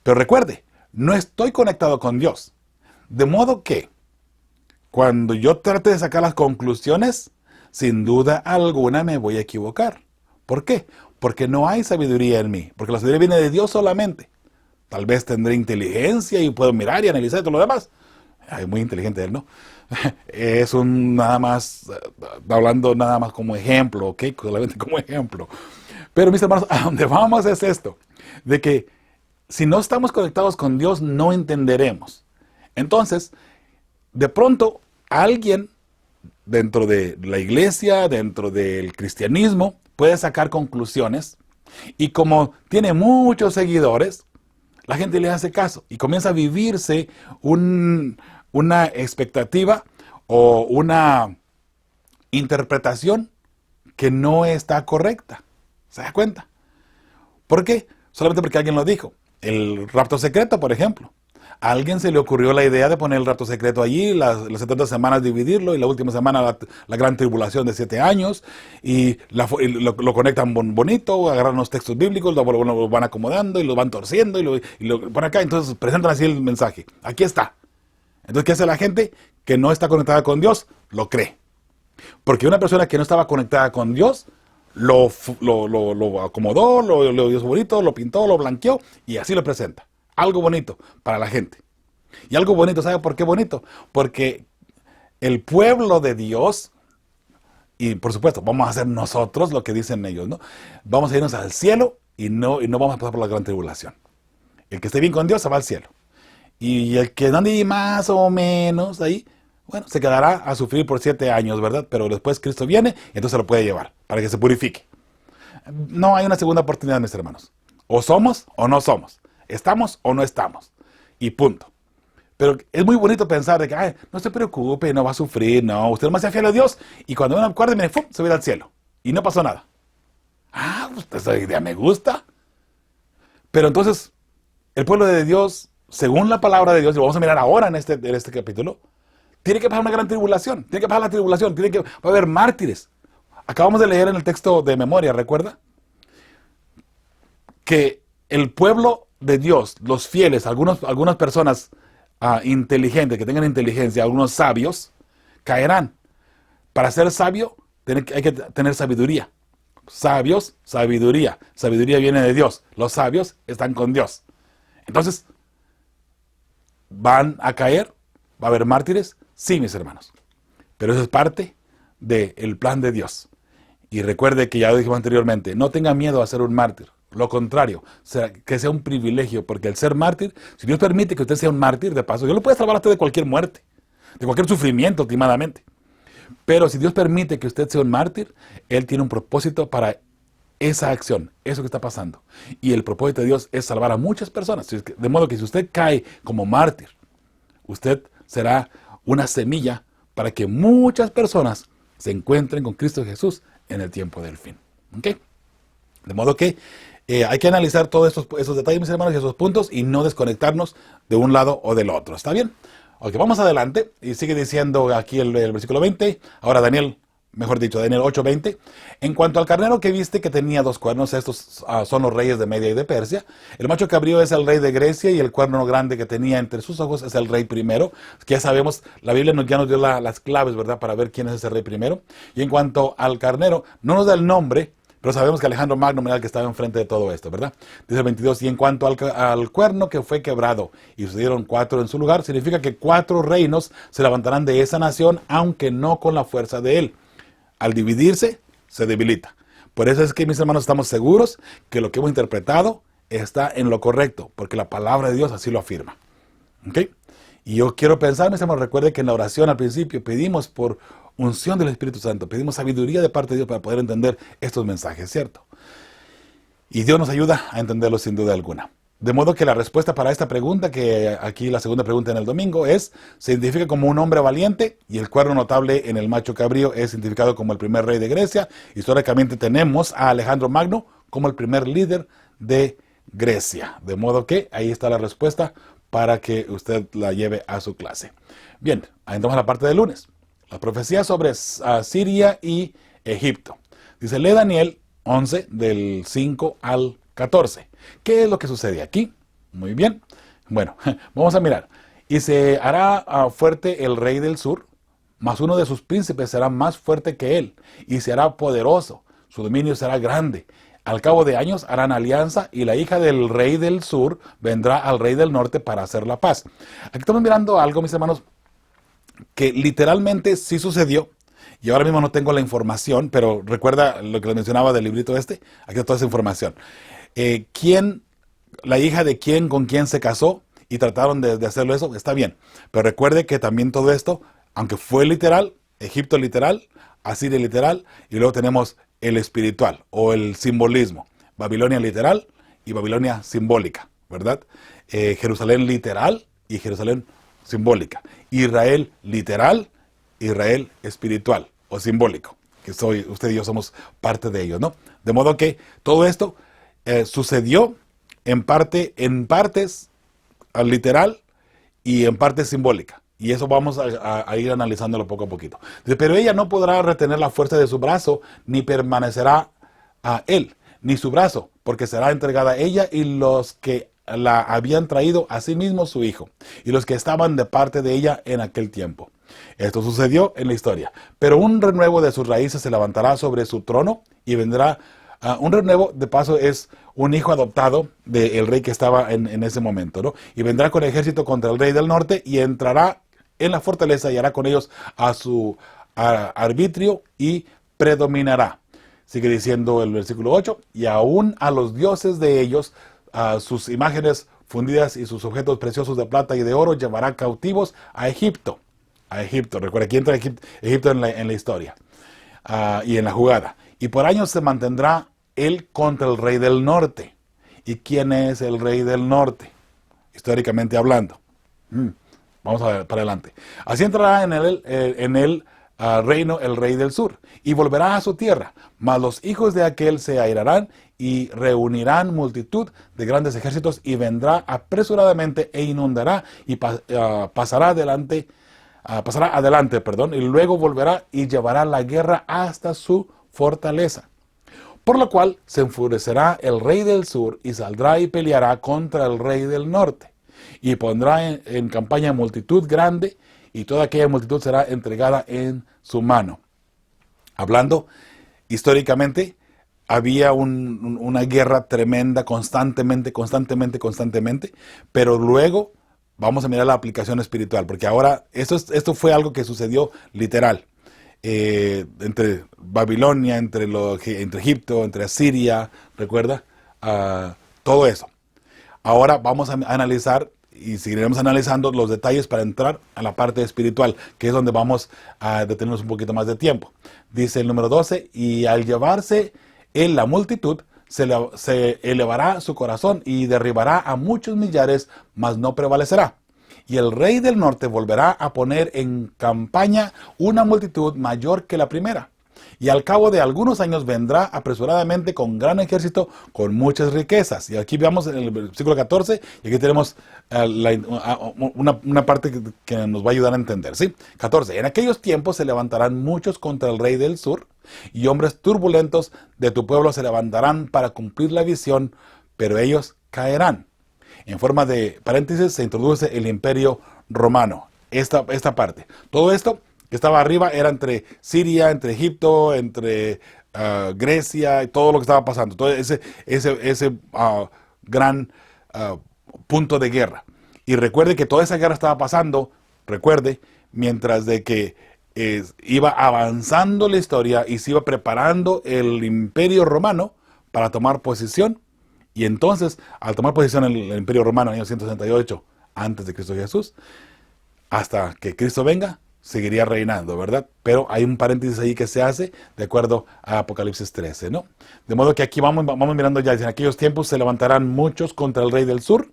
Pero recuerde, no estoy conectado con Dios. De modo que, cuando yo trate de sacar las conclusiones, sin duda alguna me voy a equivocar. ¿Por qué? Porque no hay sabiduría en mí. Porque la sabiduría viene de Dios solamente. Tal vez tendré inteligencia y puedo mirar y analizar y todo lo demás. Ay, muy inteligente él, ¿no? Es nada más, hablando nada más como ejemplo, ¿ok? Solamente como ejemplo. Pero mis hermanos, a donde vamos es esto, de que si no estamos conectados con Dios, no entenderemos. Entonces, de pronto, alguien dentro de la iglesia, dentro del cristianismo, puede sacar conclusiones y como tiene muchos seguidores, la gente le hace caso y comienza a vivirse una expectativa o una interpretación que no está correcta. ¿Se da cuenta? ¿Por qué? Solamente porque alguien lo dijo. El rapto secreto, por ejemplo. A alguien se le ocurrió la idea de poner el rapto secreto allí, las 70 semanas dividirlo, y la última semana la gran tribulación de 7 años, y lo conectan bonito, agarran los textos bíblicos, lo van acomodando, y lo van torciendo, y lo ponen acá, entonces presentan así el mensaje. Aquí está. Entonces, ¿qué hace la gente? Que no está conectada con Dios, lo cree. Porque una persona que no estaba conectada con Dios, lo acomodó, lo hizo bonito, lo pintó, lo blanqueó, y así lo presenta. Algo bonito para la gente. Y algo bonito, ¿sabe por qué bonito? Porque el pueblo de Dios, y por supuesto, vamos a hacer nosotros lo que dicen ellos, ¿no? Vamos a irnos al cielo y no vamos a pasar por la gran tribulación. El que esté bien con Dios se va al cielo. Y el que ande más o menos ahí, bueno, se quedará a sufrir por 7 años, ¿verdad? Pero después Cristo viene y entonces se lo puede llevar para que se purifique. No hay una segunda oportunidad, mis hermanos. O somos o no somos. Estamos o no estamos. Y punto. Pero es muy bonito pensar de que, ay, no se preocupe, no va a sufrir, no. Usted nomás sea fiel a Dios y cuando uno acuerde, mire, ¡fum!, se va al cielo. Y no pasó nada. Ah, pues esa idea me gusta. Pero entonces, el pueblo de Dios, según la palabra de Dios, y lo vamos a mirar ahora en este capítulo, tiene que pasar una gran tribulación. Tiene que pasar la tribulación. Va a haber mártires. Acabamos de leer en el texto de memoria, ¿recuerda? Que el pueblo de Dios, los fieles, algunas personas inteligentes, que tengan inteligencia, algunos sabios, caerán. Para ser sabio hay que tener sabiduría. Sabios, sabiduría. Sabiduría viene de Dios. Los sabios están con Dios. Entonces, ¿van a caer? ¿Va a haber mártires? Sí, mis hermanos. Pero eso es parte del plan de Dios. Y recuerde que ya lo dijimos anteriormente, no tenga miedo a ser un mártir. Lo contrario, que sea un privilegio, porque el ser mártir, si Dios permite que usted sea un mártir, de paso, Dios lo puede salvar a usted de cualquier muerte, de cualquier sufrimiento, últimamente. Pero si Dios permite que usted sea un mártir, Él tiene un propósito para esa acción, eso que está pasando. Y el propósito de Dios es salvar a muchas personas. De modo que si usted cae como mártir, usted será una semilla para que muchas personas se encuentren con Cristo Jesús en el tiempo del fin. ¿Ok? De modo que hay que analizar todos esos detalles, mis hermanos, y esos puntos, y no desconectarnos de un lado o del otro. ¿Está bien? Ok, vamos adelante. Y sigue diciendo aquí el versículo 20. Ahora Daniel 8:20. En cuanto al carnero que viste que tenía 2 cuernos, estos son los reyes de Media y de Persia. El macho cabrío es el rey de Grecia y el cuerno grande que tenía entre sus ojos es el rey primero. Que ya sabemos, la Biblia ya nos dio las claves, ¿verdad? Para ver quién es ese rey primero. Y en cuanto al carnero, no nos da el nombre, pero sabemos que Alejandro Magno era el que estaba enfrente de todo esto, ¿verdad? Dice el 22, y en cuanto al cuerno que fue quebrado, y sucedieron 4 en su lugar, significa que 4 reinos se levantarán de esa nación, aunque no con la fuerza de él. Al dividirse, se debilita. Por eso es que, mis hermanos, estamos seguros que lo que hemos interpretado está en lo correcto, porque la palabra de Dios así lo afirma. ¿Ok? Y yo quiero pensar, mis hermanos, recuerde que en la oración al principio pedimos por unción del Espíritu Santo, pedimos sabiduría de parte de Dios para poder entender estos mensajes, ¿cierto? Y Dios nos ayuda a entenderlos sin duda alguna. De modo que la respuesta para esta pregunta, que aquí la segunda pregunta en el domingo, se identifica como un hombre valiente, y el cuerno notable en el macho cabrío es identificado como el primer rey de Grecia. Históricamente tenemos a Alejandro Magno como el primer líder de Grecia. De modo que ahí está la respuesta para que usted la lleve a su clase. Bien, entramos a la parte del lunes. La profecía sobre Siria y Egipto. Dice, lee Daniel 11 del 5 al 14. ¿Qué es lo que sucede aquí? Muy bien. Bueno, vamos a mirar. Y se hará fuerte el rey del sur, mas uno de sus príncipes será más fuerte que él, y se hará poderoso. Su dominio será grande. Al cabo de años harán alianza, y la hija del rey del sur vendrá al rey del norte para hacer la paz. Aquí estamos mirando algo, mis hermanos, que literalmente sí sucedió. Y ahora mismo no tengo la información, pero recuerda lo que les mencionaba del librito aquí está toda esa información. La hija de quién, con quién se casó, y trataron de hacerlo eso, está bien. Pero recuerde que también todo esto, aunque fue literal, Egipto literal, Asiria literal, y luego tenemos el espiritual, o el simbolismo. Babilonia literal y Babilonia simbólica, ¿verdad? Jerusalén literal y Jerusalén simbólica. Israel literal, Israel espiritual o simbólico, que usted y yo somos parte de ello, ¿no? De modo que todo esto sucedió en partes literal y en parte simbólica. Y eso vamos a ir analizándolo poco a poquito. Pero ella no podrá retener la fuerza de su brazo, ni permanecerá a él, ni su brazo, porque será entregada ella y los que la habían traído a sí mismo su hijo, y los que estaban de parte de ella en aquel tiempo. Esto sucedió en la historia. Pero un renuevo de sus raíces se levantará sobre su trono y vendrá. Un renuevo, de paso, es un hijo adoptado del rey que estaba en ese momento, ¿no? Y vendrá con ejército contra el rey del norte y entrará en la fortaleza y hará con ellos a su arbitrio y predominará. Sigue diciendo el versículo 8, y aún a los dioses de ellos, a sus imágenes fundidas y sus objetos preciosos de plata y de oro llevará cautivos a Egipto. A Egipto, recuerda, aquí entra Egipto en la historia y en la jugada. Y por años se mantendrá él contra el rey del norte. ¿Y quién es el rey del norte? Históricamente hablando. Vamos a ver para adelante. Así entrará en el reino el rey del sur, y volverá a su tierra. Mas los hijos de aquel se airarán y reunirán multitud de grandes ejércitos, y vendrá apresuradamente e inundará y pasará adelante, y luego volverá y llevará la guerra hasta su fortaleza. Por lo cual se enfurecerá el rey del sur y saldrá y peleará contra el rey del norte, y pondrá en campaña multitud grande, y toda aquella multitud será entregada en su mano. Hablando históricamente, había una guerra tremenda constantemente, pero luego vamos a mirar la aplicación espiritual, porque ahora esto fue algo que sucedió literal. Entre Babilonia, entre Egipto, entre Asiria, ¿recuerda? Todo eso. Ahora vamos a analizar y seguiremos analizando los detalles para entrar a la parte espiritual, que es donde vamos a detenernos un poquito más de tiempo. Dice el número 12, y al llevarse en la multitud, se elevará su corazón y derribará a muchos millares, mas no prevalecerá. Y el rey del norte volverá a poner en campaña una multitud mayor que la primera. Y al cabo de algunos años vendrá apresuradamente con gran ejército, con muchas riquezas. Y aquí veamos en el versículo 14, y aquí tenemos una parte que nos va a ayudar a entender, ¿sí? 14. En aquellos tiempos se levantarán muchos contra el rey del sur, y hombres turbulentos de tu pueblo se levantarán para cumplir la visión, pero ellos caerán. En forma de paréntesis se introduce el imperio romano. Esta parte. Todo esto que estaba arriba era entre Siria, entre Egipto, entre Grecia, y todo lo que estaba pasando. Todo ese gran punto de guerra. Y recuerde que toda esa guerra estaba pasando, mientras de que iba avanzando la historia y se iba preparando el imperio romano para tomar posición. Y entonces, al tomar posición en el imperio romano en el año 168 antes de Cristo Jesús, hasta que Cristo venga, seguiría reinando, ¿verdad? Pero hay un paréntesis ahí que se hace de acuerdo a Apocalipsis 13, ¿no? De modo que aquí vamos mirando ya, en aquellos tiempos se levantarán muchos contra el rey del sur,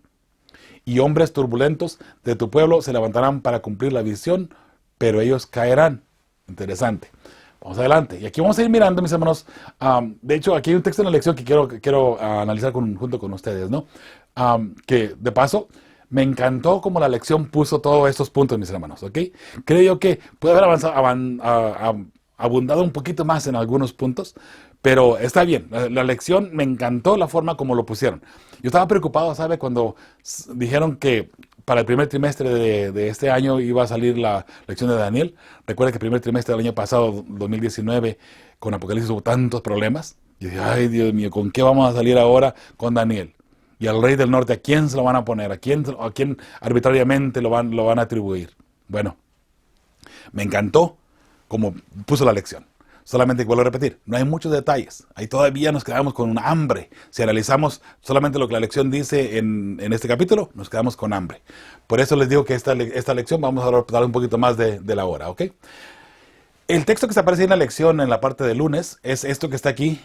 y hombres turbulentos de tu pueblo se levantarán para cumplir la visión, pero ellos caerán. Interesante. Vamos adelante. Y aquí vamos a ir mirando, mis hermanos. De hecho, aquí hay un texto en la lección que quiero analizar junto con ustedes, ¿no? Que, de paso, me encantó cómo la lección puso todos estos puntos, mis hermanos, ¿ok? Creo yo que puede haber abundado un poquito más en algunos puntos, pero está bien. La lección me encantó la forma como lo pusieron. Yo estaba preocupado, ¿sabe? Cuando dijeron que para el primer trimestre de este año iba a salir la lección de Daniel. Recuerda que el primer trimestre del año pasado, 2019, con Apocalipsis hubo tantos problemas. Y dije, ay, Dios mío, ¿con qué vamos a salir ahora con Daniel? Y al rey del norte, ¿a quién se lo van a poner? ¿A quién arbitrariamente lo van a atribuir? Bueno, me encantó como puso la lección. Solamente vuelvo a repetir, no hay muchos detalles. Ahí todavía nos quedamos con una hambre. Si analizamos solamente lo que la lección dice en este capítulo, nos quedamos con hambre. Por eso les digo que esta lección vamos a darle un poquito más de la hora, ¿ok? El texto que se aparece en la lección en la parte de lunes es esto que está aquí,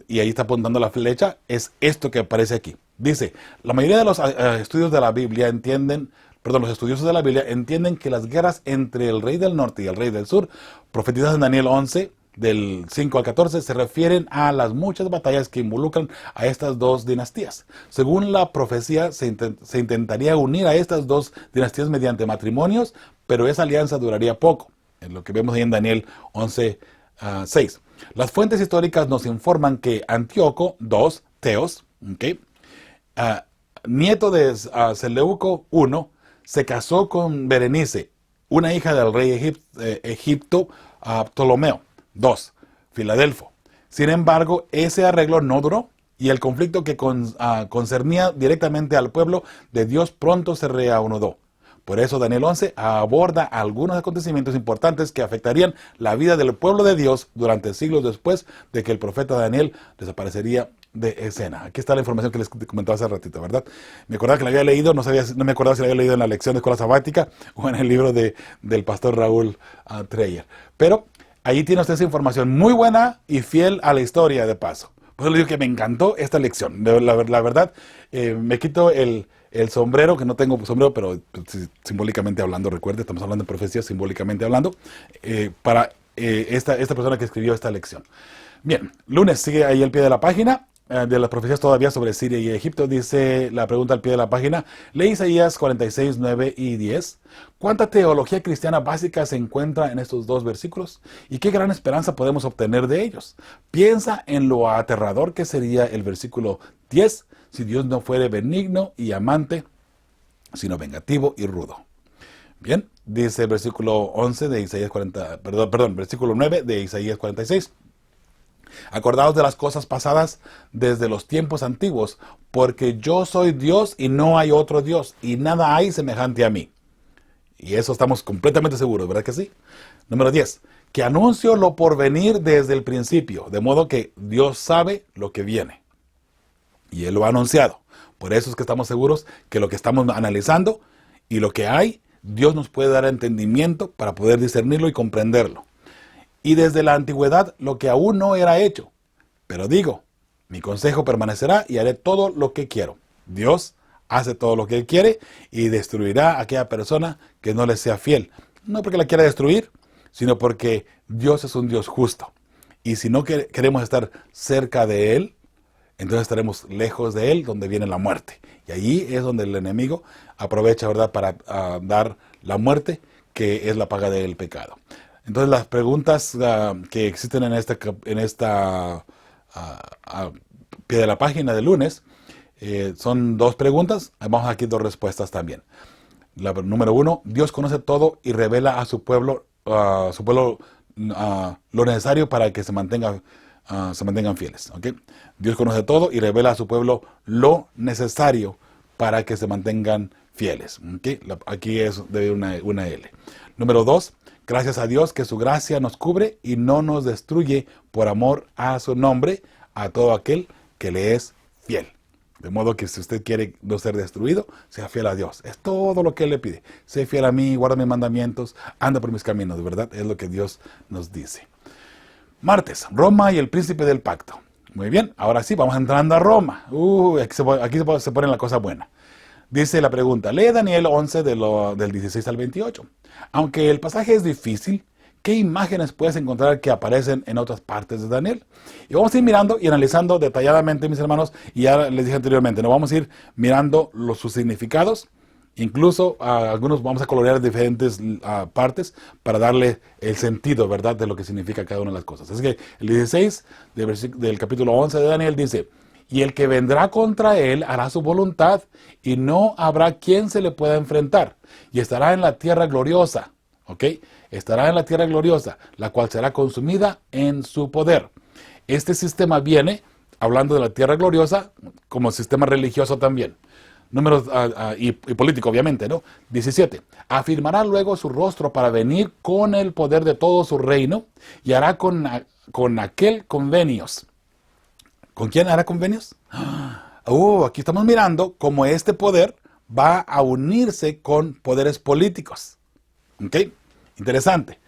y ahí está apuntando la flecha, es esto que aparece aquí. Dice, la mayoría de los estudios de la Biblia los estudiosos de la Biblia entienden que las guerras entre el rey del norte y el rey del sur, profetizadas en Daniel 11, del 5 al 14, se refieren a las muchas batallas que involucran a estas dos dinastías. Según la profecía, se intentaría unir a estas dos dinastías mediante matrimonios, pero esa alianza duraría poco, en lo que vemos ahí en Daniel 11, 6. Las fuentes históricas nos informan que Antíoco II, Teos, nieto de Seleuco I, se casó con Berenice, una hija del rey Egipto Ptolomeo II, Filadelfo. Sin embargo, ese arreglo no duró y el conflicto que concernía directamente al pueblo de Dios pronto se reanudó. Por eso Daniel 11 aborda algunos acontecimientos importantes que afectarían la vida del pueblo de Dios durante siglos después de que el profeta Daniel desaparecería de escena. Aquí está la información que les comentaba hace ratito, ¿verdad? Me acordaba que la había leído, no me acordaba si la había leído en la lección de escuela sabática o en el libro del pastor Raúl Treyer. Pero ahí tiene usted esa información muy buena y fiel a la historia de paso. Por eso le digo que me encantó esta lección. La verdad, me quito el sombrero, que no tengo sombrero, pero simbólicamente hablando, recuerde, estamos hablando de profecías simbólicamente hablando, para esta persona que escribió esta lección. Bien, lunes sigue ahí al pie de la página. De las profecías todavía sobre Siria y Egipto, dice la pregunta al pie de la página. Lee Isaías 46, 9 y 10. ¿Cuánta teología cristiana básica se encuentra en estos dos versículos? ¿Y qué gran esperanza podemos obtener de ellos? Piensa en lo aterrador que sería el versículo 10 si Dios no fuere benigno y amante, sino vengativo y rudo. Bien, dice el versículo 11 de Isaías 40, versículo 9 de Isaías 46. Acordaos de las cosas pasadas desde los tiempos antiguos, porque yo soy Dios y no hay otro Dios, y nada hay semejante a mí. Y eso estamos completamente seguros, ¿verdad que sí? Número 10. Que anuncio lo por venir desde el principio, de modo que Dios sabe lo que viene. Y Él lo ha anunciado. Por eso es que estamos seguros que lo que estamos analizando y lo que hay, Dios nos puede dar entendimiento para poder discernirlo y comprenderlo. Y desde la antigüedad lo que aún no era hecho. Pero digo, mi consejo permanecerá y haré todo lo que quiero. Dios hace todo lo que Él quiere y destruirá a aquella persona que no le sea fiel. No porque la quiera destruir, sino porque Dios es un Dios justo. Y si no queremos estar cerca de Él, entonces estaremos lejos de Él, donde viene la muerte. Y allí es donde el enemigo aprovecha, ¿verdad?, para dar la muerte, que es la paga del pecado. Entonces las preguntas que existen en esta pie de la página de lunes son dos preguntas. Vamos aquí dos respuestas también. Número 1, Dios conoce todo y revela a su pueblo lo necesario para que se mantengan fieles. ¿Okay? Dios conoce todo y revela a su pueblo lo necesario para que se mantengan fieles. ¿Okay? Aquí es de una L. Número 2, gracias a Dios que su gracia nos cubre y no nos destruye por amor a su nombre, a todo aquel que le es fiel. De modo que si usted quiere no ser destruido, sea fiel a Dios. Es todo lo que Él le pide. Sé fiel a mí, guarda mis mandamientos, anda por mis caminos, ¿verdad? Es lo que Dios nos dice. Martes, Roma y el príncipe del pacto. Muy bien, ahora sí, vamos entrando a Roma. Aquí se pone la cosa buena. Dice la pregunta, lee Daniel 11 del 16 al 28. Aunque el pasaje es difícil, ¿qué imágenes puedes encontrar que aparecen en otras partes de Daniel? Y vamos a ir mirando y analizando detalladamente, mis hermanos, y ya les dije anteriormente, no vamos a ir mirando sus significados, incluso algunos vamos a colorear diferentes partes para darle el sentido, ¿verdad?, de lo que significa cada una de las cosas. Así que el 16 del capítulo 11 de Daniel dice, y el que vendrá contra él hará su voluntad, y no habrá quien se le pueda enfrentar, y estará en la tierra gloriosa, ¿ok? Estará en la tierra gloriosa, la cual será consumida en su poder. Este sistema viene, hablando de la tierra gloriosa, como sistema religioso también. Números y político, obviamente, ¿no? 17. Afirmará luego su rostro para venir con el poder de todo su reino, y hará con aquel convenios. ¿Con quién hará convenios? Aquí estamos mirando cómo este poder va a unirse con poderes políticos. ¿Ok? Interesante.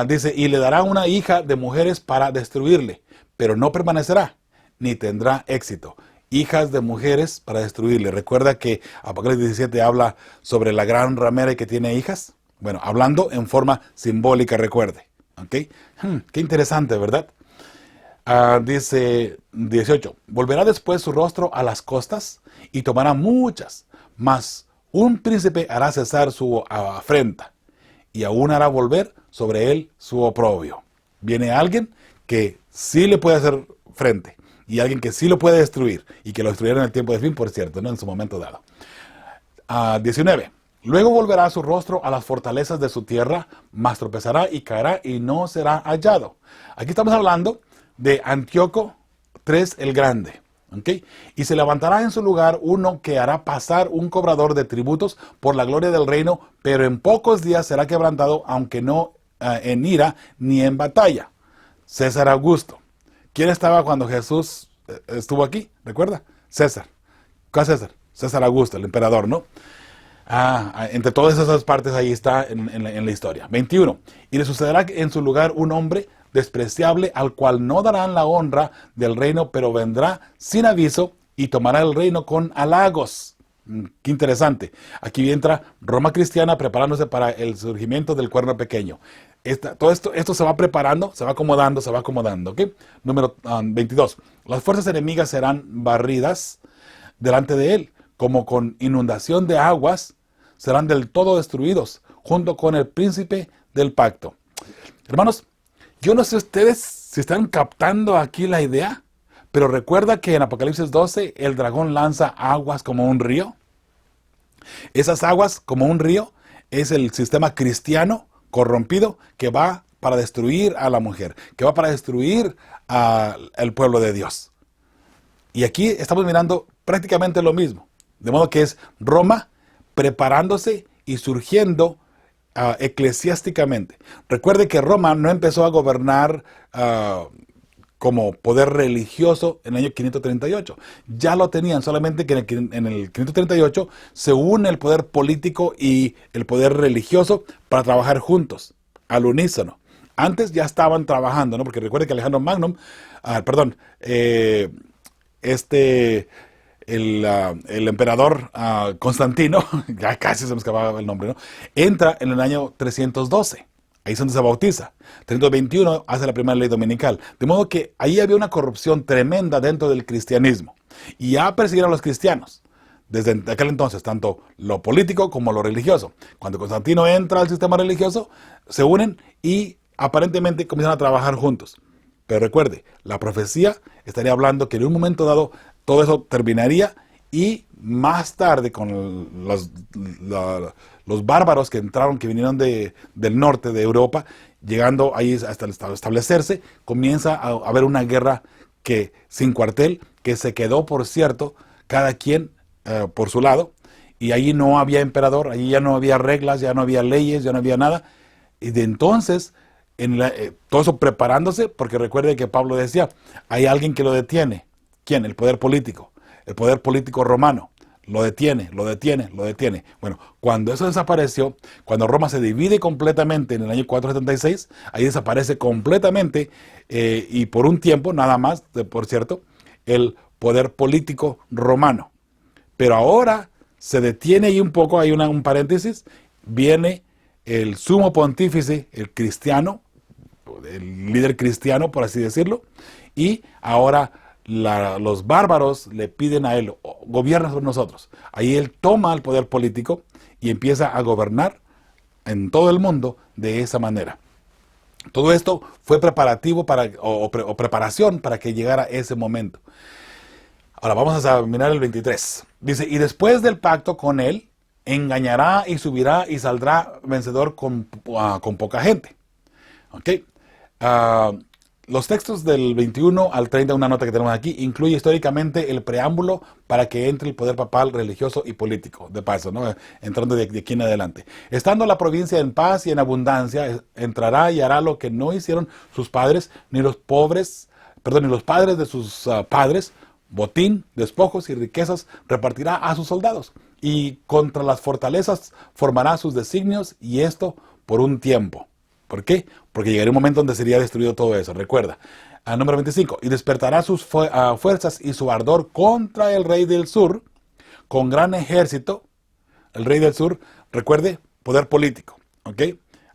Dice, y le dará una hija de mujeres para destruirle, pero no permanecerá, ni tendrá éxito. Hijas de mujeres para destruirle. Recuerda que Apocalipsis 17 habla sobre la gran ramera que tiene hijas. Bueno, hablando en forma simbólica, recuerde. ¿Ok? Qué interesante, ¿verdad? Dice 18, volverá después su rostro a las costas y tomará muchas, mas un príncipe hará cesar su afrenta y aún hará volver sobre él su oprobio. Viene alguien que sí le puede hacer frente y alguien que sí lo puede destruir y que lo destruyeron en el tiempo del fin, por cierto, no en su momento dado. 19, luego volverá su rostro a las fortalezas de su tierra, mas tropezará y caerá y no será hallado. Aquí estamos hablando de Antíoco III el Grande. ¿Okay? Y se levantará en su lugar uno que hará pasar un cobrador de tributos por la gloria del reino, pero en pocos días será quebrantado, aunque no en ira ni en batalla. César Augusto. ¿Quién estaba cuando Jesús estuvo aquí? ¿Recuerda? César. ¿Cuál es César? César Augusto, el emperador, ¿no? Entre todas esas partes ahí está en la historia. 21. Y le sucederá en su lugar un hombre despreciable, al cual no darán la honra del reino, pero vendrá sin aviso y tomará el reino con halagos. Qué interesante. Aquí entra Roma cristiana preparándose para el surgimiento del cuerno pequeño. Todo esto se va preparando, se va acomodando, ¿ok? Número 22. Las fuerzas enemigas serán barridas delante de él, como con inundación de aguas, serán del todo destruidos, junto con el príncipe del pacto. Hermanos, yo no sé ustedes si están captando aquí la idea, pero recuerda que en Apocalipsis 12 el dragón lanza aguas como un río. Esas aguas como un río es el sistema cristiano corrompido que va para destruir a la mujer, que va para destruir al pueblo de Dios. Y aquí estamos mirando prácticamente lo mismo. De modo que es Roma preparándose y surgiendo eclesiásticamente. Recuerde que Roma no empezó a gobernar como poder religioso en el año 538. Ya lo tenían, solamente que en el 538 se une el poder político y el poder religioso para trabajar juntos, al unísono. Antes ya estaban trabajando, ¿no? Porque recuerde que Alejandro Magno, el emperador Constantino, ya casi se me escapaba el nombre, ¿no? Entra en el año 312, ahí es donde se bautiza. 321 hace la primera ley dominical. De modo que ahí había una corrupción tremenda dentro del cristianismo. Y ya persiguieron a los cristianos, desde aquel entonces, tanto lo político como lo religioso. Cuando Constantino entra al sistema religioso, se unen y aparentemente comienzan a trabajar juntos. Pero recuerde, la profecía estaría hablando que en un momento dado todo eso terminaría y más tarde con los bárbaros que entraron, que vinieron del norte de Europa, llegando ahí hasta establecerse, comienza a haber una guerra sin cuartel, que se quedó, por cierto, cada quien por su lado, y allí no había emperador, allí ya no había reglas, ya no había leyes, ya no había nada. Y de entonces, todo eso preparándose, porque recuerde que Pablo decía, hay alguien que lo detiene. ¿Quién? El poder político. el poder político romano. Lo detiene, lo detiene, lo detiene. Bueno, cuando eso desapareció, cuando Roma se divide completamente en el año 476, ahí desaparece completamente y por un tiempo, nada más, por cierto, el poder político romano. Pero ahora se detiene ahí un poco, hay un paréntesis, viene el sumo pontífice, el cristiano, el líder cristiano, por así decirlo, y ahora los bárbaros le piden a él, gobierna sobre nosotros. Ahí él toma el poder político y empieza a gobernar en todo el mundo de esa manera. Todo esto fue preparativo o preparación para que llegara ese momento. Ahora vamos a mirar el 23. Dice, y después del pacto con él, engañará y subirá y saldrá vencedor con poca gente. ¿Ok? Los textos del 21 al 30, una nota que tenemos aquí, incluye históricamente el preámbulo para que entre el poder papal, religioso y político, de paso, ¿no? Entrando de aquí en adelante. Estando la provincia en paz y en abundancia, entrará y hará lo que no hicieron sus padres, ni los padres de sus padres, botín, despojos y riquezas repartirá a sus soldados, y contra las fortalezas formará sus designios, y esto por un tiempo. ¿Por qué? Porque llegaría un momento donde sería destruido todo eso. Recuerda, número 25, y despertará sus fuerzas y su ardor contra el rey del sur, con gran ejército. El rey del sur, recuerde, poder político, ¿ok?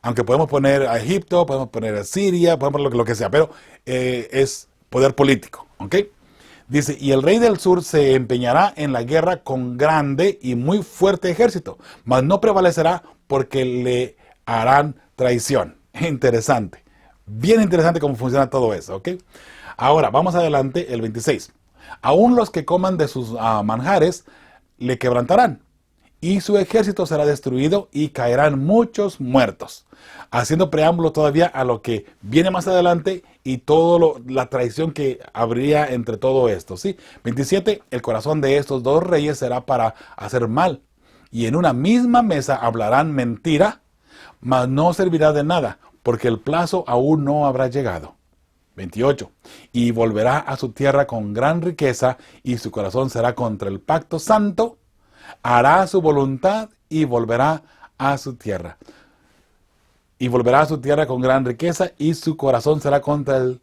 Aunque podemos poner a Egipto, podemos poner a Siria, podemos poner lo que sea, pero es poder político, ¿ok? Dice, y el rey del sur se empeñará en la guerra con grande y muy fuerte ejército, mas no prevalecerá porque le harán traición. Interesante. Bien interesante cómo funciona todo eso, ¿ok? Ahora, vamos adelante, el 26. Aún los que coman de sus manjares le quebrantarán, y su ejército será destruido y caerán muchos muertos. Haciendo preámbulo todavía a lo que viene más adelante y toda la traición que habría entre todo esto, ¿sí? 27. El corazón de estos dos reyes será para hacer mal, y en una misma mesa hablarán mentira, mas no servirá de nada, porque el plazo aún no habrá llegado. 28. Y volverá a su tierra con gran riqueza, y su corazón será contra el pacto santo, hará su voluntad y volverá a su tierra. Y volverá a su tierra con gran riqueza, y su corazón será contra el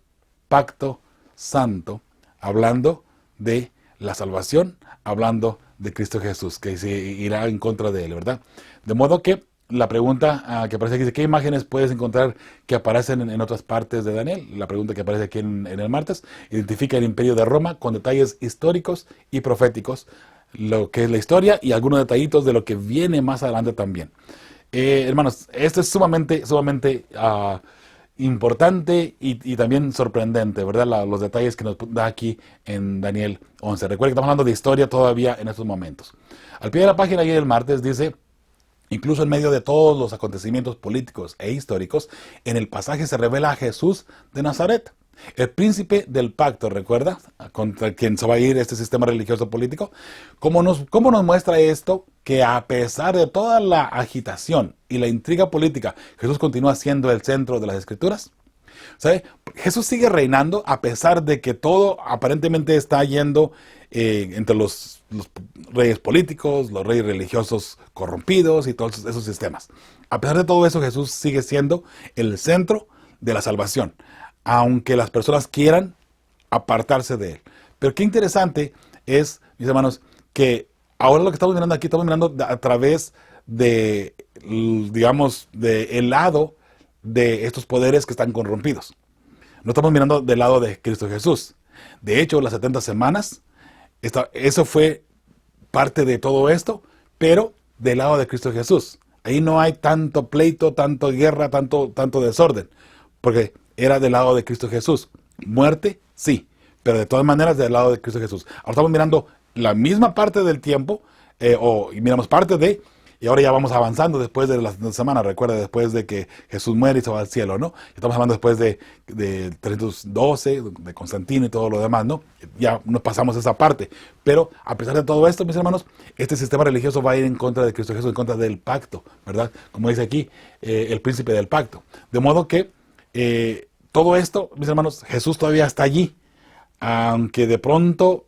pacto santo, hablando de la salvación, hablando de Cristo Jesús, que se irá en contra de él, ¿verdad? De modo que la pregunta que aparece aquí dice, ¿qué imágenes puedes encontrar que aparecen en otras partes de Daniel? La pregunta que aparece aquí en el martes identifica el imperio de Roma con detalles históricos y proféticos, lo que es la historia y algunos detallitos de lo que viene más adelante también. Hermanos, esto es sumamente importante y también sorprendente, ¿verdad? Los detalles que nos da aquí en Daniel 11. Recuerden que estamos hablando de historia todavía en estos momentos. Al pie de la página ahí del martes dice, incluso en medio de todos los acontecimientos políticos e históricos, en el pasaje se revela a Jesús de Nazaret, el príncipe del pacto, ¿recuerda? Contra quien se va a ir este sistema religioso político. ¿Cómo nos muestra esto? Que a pesar de toda la agitación y la intriga política, Jesús continúa siendo el centro de las Escrituras. ¿Sabe? Jesús sigue reinando a pesar de que todo aparentemente está yendo entre los reyes políticos, los reyes religiosos corrompidos y todos esos sistemas. A pesar de todo eso, Jesús sigue siendo el centro de la salvación, aunque las personas quieran apartarse de él. Pero qué interesante es, mis hermanos, que ahora lo que estamos mirando aquí, estamos mirando a través de, digamos, del lado de estos poderes que están corrompidos. No estamos mirando del lado de Cristo Jesús. De hecho, las 70 semanas, eso fue parte de todo esto, pero del lado de Cristo Jesús. Ahí no hay tanto pleito, tanto guerra, tanto desorden, porque era del lado de Cristo Jesús. Muerte, sí, pero de todas maneras del lado de Cristo Jesús. Ahora estamos mirando la misma parte del tiempo, y miramos parte de, y ahora ya vamos avanzando después de la semana, recuerda, después de que Jesús muere y se va al cielo, ¿no? Estamos hablando después de 312, de Constantino y todo lo demás, ¿no? Ya nos pasamos esa parte. Pero a pesar de todo esto, mis hermanos, este sistema religioso va a ir en contra de Cristo Jesús, en contra del pacto, ¿verdad? Como dice aquí, el príncipe del pacto. De modo que todo esto, mis hermanos, Jesús todavía está allí, aunque de pronto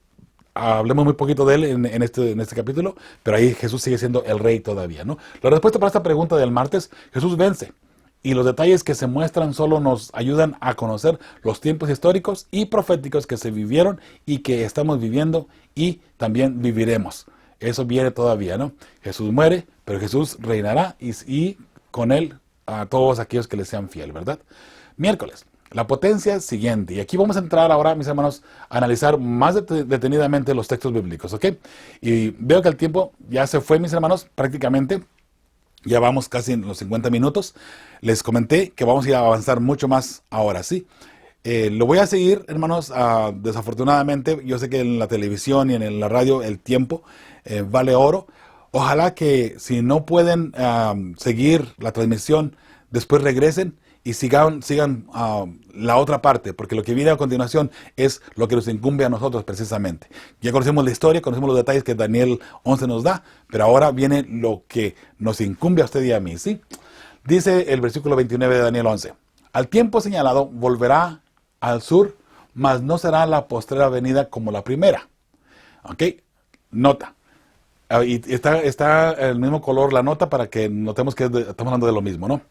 hablemos muy poquito de él en este capítulo, pero ahí Jesús sigue siendo el rey todavía, ¿no? La respuesta para esta pregunta del martes: Jesús vence. Y los detalles que se muestran solo nos ayudan a conocer los tiempos históricos y proféticos que se vivieron y que estamos viviendo y también viviremos. Eso viene todavía, ¿no? Jesús muere, pero Jesús reinará y con él a todos aquellos que le sean fieles, ¿verdad? Miércoles, la potencia siguiente. Y aquí vamos a entrar ahora, mis hermanos, a analizar más detenidamente los textos bíblicos, ¿ok? Y veo que el tiempo ya se fue, mis hermanos, prácticamente. Ya vamos casi en los 50 minutos. Les comenté que vamos a ir a avanzar mucho más ahora, ¿sí? Lo voy a seguir, hermanos. Desafortunadamente, yo sé que en la televisión y en la radio el tiempo vale oro. Ojalá que si no pueden seguir la transmisión, después regresen y sigan la otra parte, porque lo que viene a continuación es lo que nos incumbe a nosotros precisamente. Ya conocemos la historia, conocemos los detalles que Daniel 11 nos da, pero ahora viene lo que nos incumbe a usted y a mí, ¿sí? Dice el versículo 29 de Daniel 11: al tiempo señalado volverá al sur, mas no será la postrera venida como la primera. ¿Ok? Nota. Y está el mismo color la nota para que notemos que estamos hablando de lo mismo, ¿no?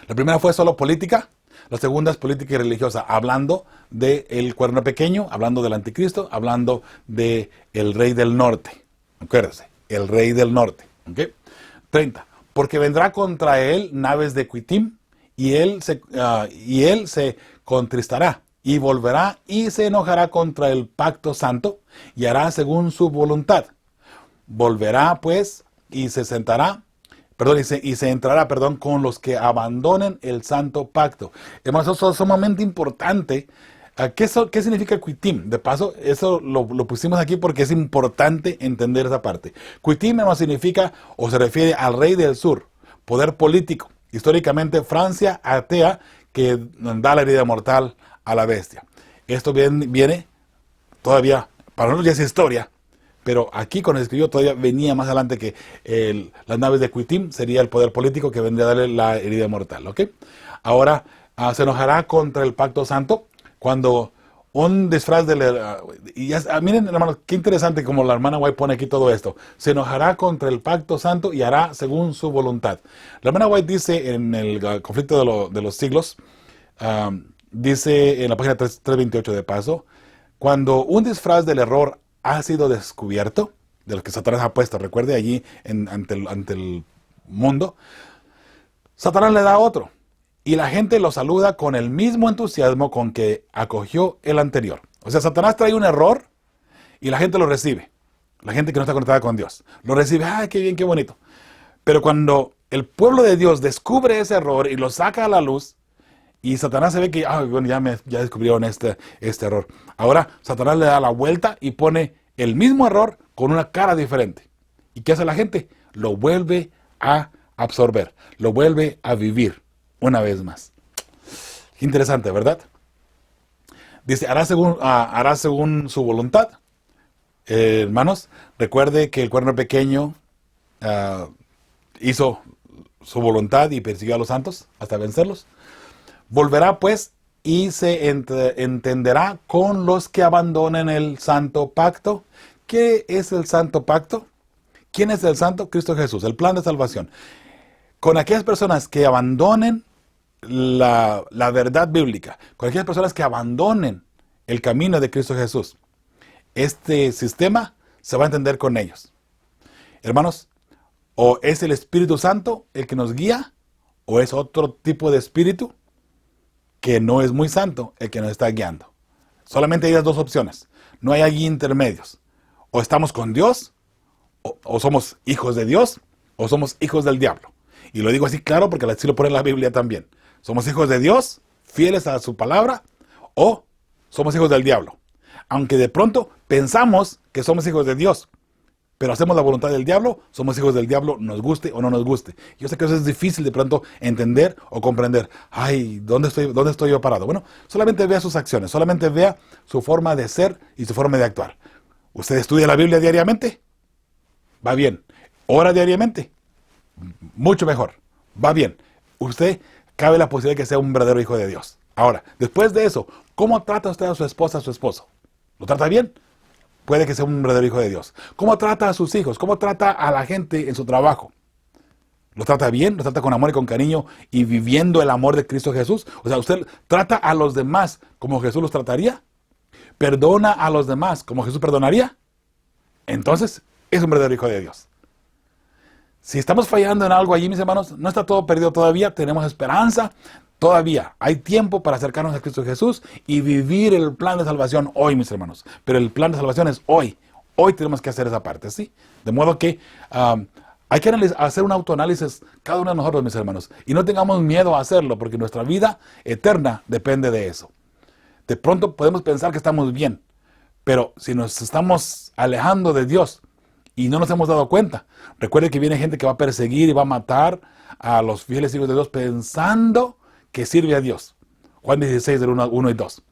La primera fue solo política, la segunda es política y religiosa, hablando del cuerno pequeño, hablando del anticristo, hablando del rey del norte. Acuérdense, el rey del norte. ¿Okay? 30. Porque vendrá contra él naves de Quitim, y él se contristará, y volverá y se enojará contra el pacto santo, y hará según su voluntad. Volverá pues y se sentará, y se entrará, con los que abandonen el santo pacto. Hermanos, eso es sumamente importante. ¿Qué significa Quitim? De paso, eso lo pusimos aquí porque es importante entender esa parte. Quitim, hermanos, significa o se refiere al rey del sur, poder político. Históricamente, Francia atea que da la herida mortal a la bestia. Esto viene todavía, para nosotros ya es historia, pero aquí cuando se escribió todavía venía más adelante que las naves de Quitim sería el poder político que vendría a darle la herida mortal. ¿Ok? Ahora se enojará contra el pacto santo cuando un disfraz miren, hermanos, qué interesante como la hermana White pone aquí todo esto. Se enojará contra el pacto santo y hará según su voluntad. La hermana White dice en el conflicto de los siglos, dice en la página 328 de paso, cuando un disfraz del error ha sido descubierto, de lo que Satanás ha puesto, recuerde allí ante el mundo, Satanás le da otro. Y la gente lo saluda con el mismo entusiasmo con que acogió el anterior. O sea, Satanás trae un error y la gente lo recibe. La gente que no está conectada con Dios. Lo recibe, ¡ay, qué bien, qué bonito! Pero cuando el pueblo de Dios descubre ese error y lo saca a la luz, y Satanás se ve que, bueno, ya descubrieron este error. Ahora Satanás le da la vuelta y pone el mismo error con una cara diferente. ¿Y qué hace la gente? Lo vuelve a absorber, lo vuelve a vivir una vez más. Interesante, ¿verdad? Dice, hará según su voluntad. Hermanos, recuerde que el cuerno pequeño hizo su voluntad y persiguió a los santos hasta vencerlos. Volverá pues y se entenderá con los que abandonen el santo pacto. ¿Qué es el santo pacto? ¿Quién es el santo? Cristo Jesús, el plan de salvación. Con aquellas personas que abandonen la verdad bíblica, con aquellas personas que abandonen el camino de Cristo Jesús, este sistema se va a entender con ellos. Hermanos, o es el Espíritu Santo el que nos guía, o es otro tipo de espíritu que no es muy santo el que nos está guiando. Solamente hay las dos opciones. No hay allí intermedios. O estamos con Dios, o somos hijos de Dios, o somos hijos del diablo. Y lo digo así claro porque así lo pone la Biblia también. Somos hijos de Dios, fieles a su palabra, o somos hijos del diablo. Aunque de pronto pensamos que somos hijos de Dios, pero hacemos la voluntad del diablo, somos hijos del diablo, nos guste o no nos guste. Yo sé que eso es difícil de pronto entender o comprender. Ay, ¿dónde estoy yo parado? Bueno, solamente vea sus acciones, solamente vea su forma de ser y su forma de actuar. ¿Usted estudia la Biblia diariamente? Va bien. ¿Ora diariamente? Mucho mejor. Va bien. Usted cabe la posibilidad de que sea un verdadero hijo de Dios. Ahora, después de eso, ¿cómo trata usted a su esposa, a su esposo? ¿Lo trata bien? puede que sea un verdadero hijo de Dios? ¿Cómo trata a sus hijos? ¿Cómo trata a la gente en su trabajo? ¿Lo trata bien? ¿Lo trata con amor y con cariño y viviendo el amor de Cristo Jesús? O sea, ¿usted trata a los demás como Jesús los trataría? ¿Perdona a los demás como Jesús perdonaría? Entonces, es un verdadero hijo de Dios. Si estamos fallando en algo allí, mis hermanos, no está todo perdido todavía, tenemos esperanza. Todavía hay tiempo para acercarnos a Cristo Jesús y vivir el plan de salvación hoy, mis hermanos. Pero el plan de salvación es hoy. Hoy tenemos que hacer esa parte, ¿sí? De modo que hay que hacer un autoanálisis cada uno de nosotros, mis hermanos. Y no tengamos miedo a hacerlo, porque nuestra vida eterna depende de eso. De pronto podemos pensar que estamos bien, pero si nos estamos alejando de Dios y no nos hemos dado cuenta, recuerde que viene gente que va a perseguir y va a matar a los fieles hijos de Dios pensando que sirve a Dios. Juan 16, del 1 y 2.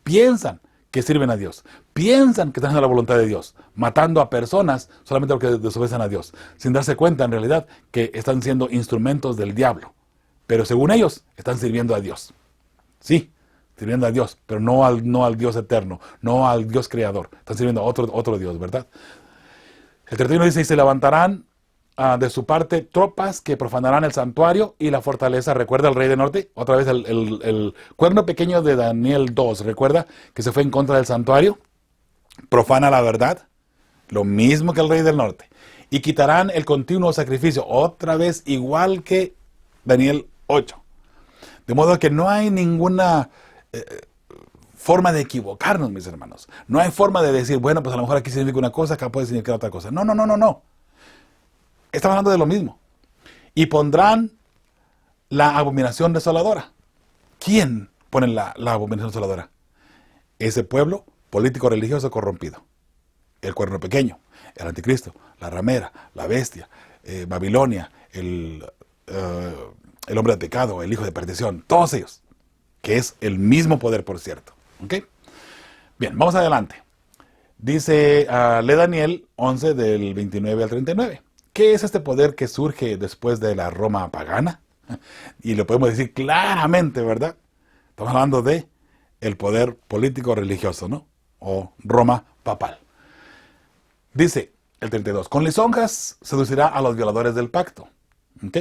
Piensan que sirven a Dios. Piensan que están haciendo la voluntad de Dios, matando a personas solamente porque desobedecen a Dios, sin darse cuenta en realidad que están siendo instrumentos del diablo. Pero según ellos, están sirviendo a Dios. Sí, sirviendo a Dios, pero no al Dios eterno, no al Dios creador. Están sirviendo a otro Dios, ¿verdad? El 31 dice, y se levantarán de su parte tropas que profanarán el santuario y la fortaleza. ¿Recuerda el rey del norte? Otra vez el cuerno pequeño de Daniel 2. ¿Recuerda que se fue en contra del santuario? Profana la verdad. Lo mismo que el rey del norte. Y quitarán el continuo sacrificio. Otra vez igual que Daniel 8. De modo que no hay ninguna forma de equivocarnos, mis hermanos. No hay forma de decir, bueno, pues a lo mejor aquí significa una cosa, acá puede significar otra cosa. No, no, no, no, no. Estamos hablando de lo mismo. Y pondrán la abominación desoladora. ¿Quién pone la abominación desoladora? Ese pueblo político religioso corrompido. El cuerno pequeño, el anticristo, la ramera, la bestia, Babilonia, el hombre de pecado, el hijo de perdición, todos ellos. Que es el mismo poder, por cierto. ¿Ok? Bien, vamos adelante. Dice, lee Daniel 11 del 29 al 39. ¿Qué es este poder que surge después de la Roma pagana? Y lo podemos decir claramente, ¿verdad? Estamos hablando de el poder político religioso, ¿no? O Roma papal. Dice el 32, con lisonjas seducirá a los violadores del pacto. ¿Ok?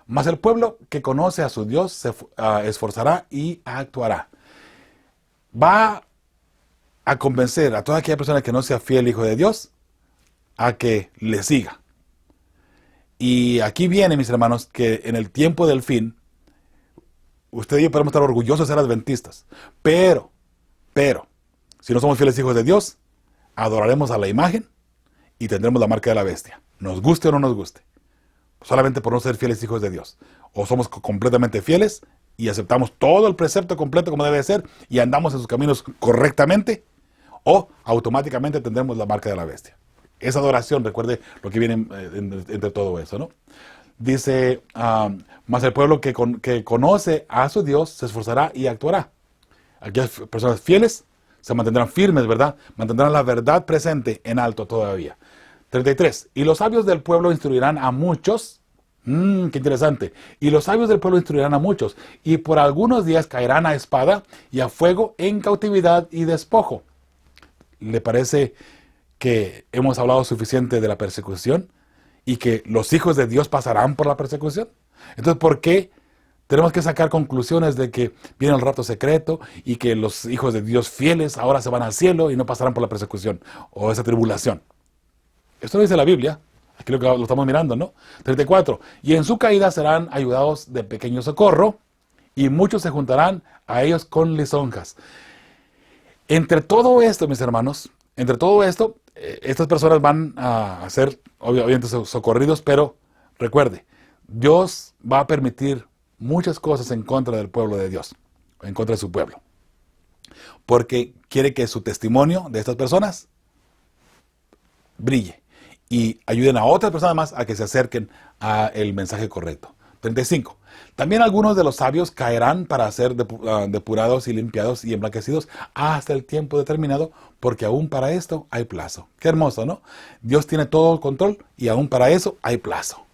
Mas el pueblo que conoce a su Dios se esforzará y actuará. Va a convencer a toda aquella persona que no sea fiel hijo de Dios a que le siga. Y aquí viene, mis hermanos, que en el tiempo del fin, usted y yo podemos estar orgullosos de ser adventistas. Pero, si no somos fieles hijos de Dios, adoraremos a la imagen y tendremos la marca de la bestia. Nos guste o no nos guste. Solamente por no ser fieles hijos de Dios. O somos completamente fieles y aceptamos todo el precepto completo como debe ser y andamos en sus caminos correctamente, o automáticamente tendremos la marca de la bestia. Esa adoración, recuerde lo que viene entre todo eso, ¿no? Dice, mas el pueblo que conoce a su Dios se esforzará y actuará. Aquellas personas fieles se mantendrán firmes, ¿verdad? Mantendrán la verdad presente en alto todavía. 33. Y los sabios del pueblo instruirán a muchos. Qué interesante. Y los sabios del pueblo instruirán a muchos. Y por algunos días caerán a espada y a fuego en cautividad y despojo. ¿Le parece que hemos hablado suficiente de la persecución y que los hijos de Dios pasarán por la persecución? Entonces, ¿por qué tenemos que sacar conclusiones de que viene el rato secreto y que los hijos de Dios fieles ahora se van al cielo y no pasarán por la persecución o esa tribulación? Esto lo dice la Biblia. Aquí lo estamos mirando, ¿no? 34. Y en su caída serán ayudados de pequeño socorro y muchos se juntarán a ellos con lisonjas. Entre todo esto, mis hermanos, entre todo esto, estas personas van a ser obviamente socorridos, pero recuerde, Dios va a permitir muchas cosas en contra del pueblo de Dios, en contra de su pueblo, porque quiere que su testimonio de estas personas brille y ayuden a otras personas más a que se acerquen al mensaje correcto. 35. También algunos de los sabios caerán para ser depurados y limpiados y emblanquecidos hasta el tiempo determinado, porque aún para esto hay plazo. Qué hermoso, ¿no? Dios tiene todo el control y aún para eso hay plazo.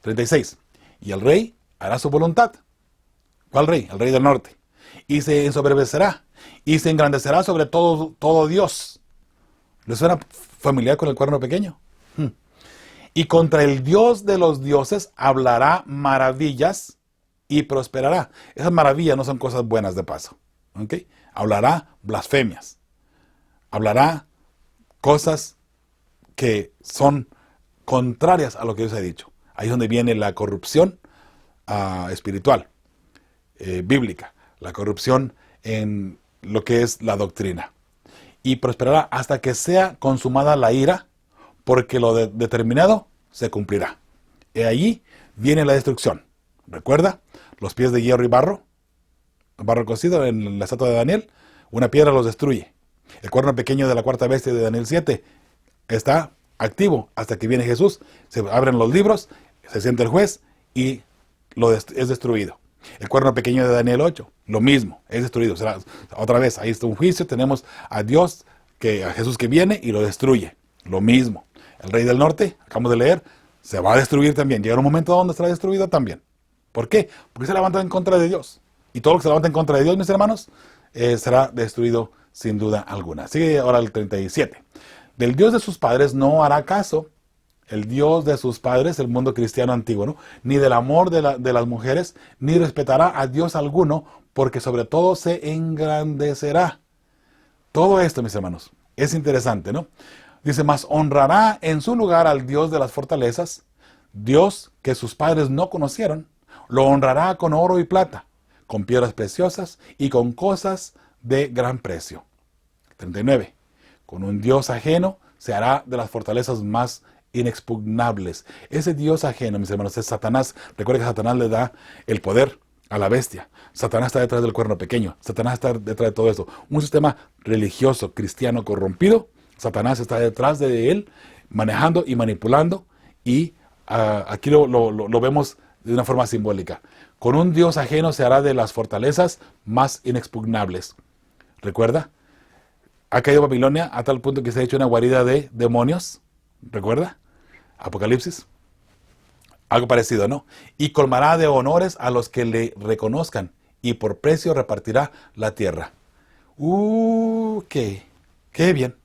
36. Y el rey hará su voluntad. ¿Cuál rey? El rey del norte. Y se ensoberbecerá y se engrandecerá sobre todo Dios. ¿Les suena familiar con el cuerno pequeño? Y contra el Dios de los dioses hablará maravillas y prosperará. Esas maravillas no son cosas buenas de paso. ¿Ok? Hablará blasfemias. Hablará cosas que son contrarias a lo que Dios ha dicho. Ahí es donde viene la corrupción espiritual, bíblica. La corrupción en lo que es la doctrina. Y prosperará hasta que sea consumada la ira, porque lo determinado se cumplirá. Y allí viene la destrucción. ¿Recuerda? Los pies de hierro y barro cocido en la estatua de Daniel, una piedra los destruye. El cuerno pequeño de la cuarta bestia de Daniel 7 está activo hasta que viene Jesús, se abren los libros, se sienta el juez y es destruido. El cuerno pequeño de Daniel 8, lo mismo, es destruido. Será, otra vez, ahí está un juicio, tenemos a Dios, a Jesús que viene y lo destruye. Lo mismo. El rey del norte, acabamos de leer, se va a destruir también. Llega un momento donde será destruido también. ¿Por qué? Porque se levanta en contra de Dios. Y todo lo que se levanta en contra de Dios, mis hermanos, será destruido sin duda alguna. Sigue ahora el 37. Del Dios de sus padres no hará caso. El Dios de sus padres, el mundo cristiano antiguo, ¿no? Ni del amor de las mujeres, ni respetará a Dios alguno, porque sobre todo se engrandecerá. Todo esto, mis hermanos, es interesante, ¿no? Dice, mas honrará en su lugar al Dios de las fortalezas, Dios que sus padres no conocieron, lo honrará con oro y plata, con piedras preciosas y con cosas de gran precio. 39. Con un Dios ajeno se hará de las fortalezas más inexpugnables. Ese Dios ajeno, mis hermanos, es Satanás. Recuerda que Satanás le da el poder a la bestia. Satanás está detrás del cuerno pequeño. Satanás está detrás de todo eso. Un sistema religioso, cristiano, corrompido. Satanás está detrás de él, manejando y manipulando. Y aquí lo vemos de una forma simbólica. Con un Dios ajeno se hará de las fortalezas más inexpugnables. ¿Recuerda? Ha caído Babilonia a tal punto que se ha hecho una guarida de demonios. ¿Recuerda? Apocalipsis. Algo parecido, ¿no? Y colmará de honores a los que le reconozcan, y por precio repartirá la tierra. Qué bien.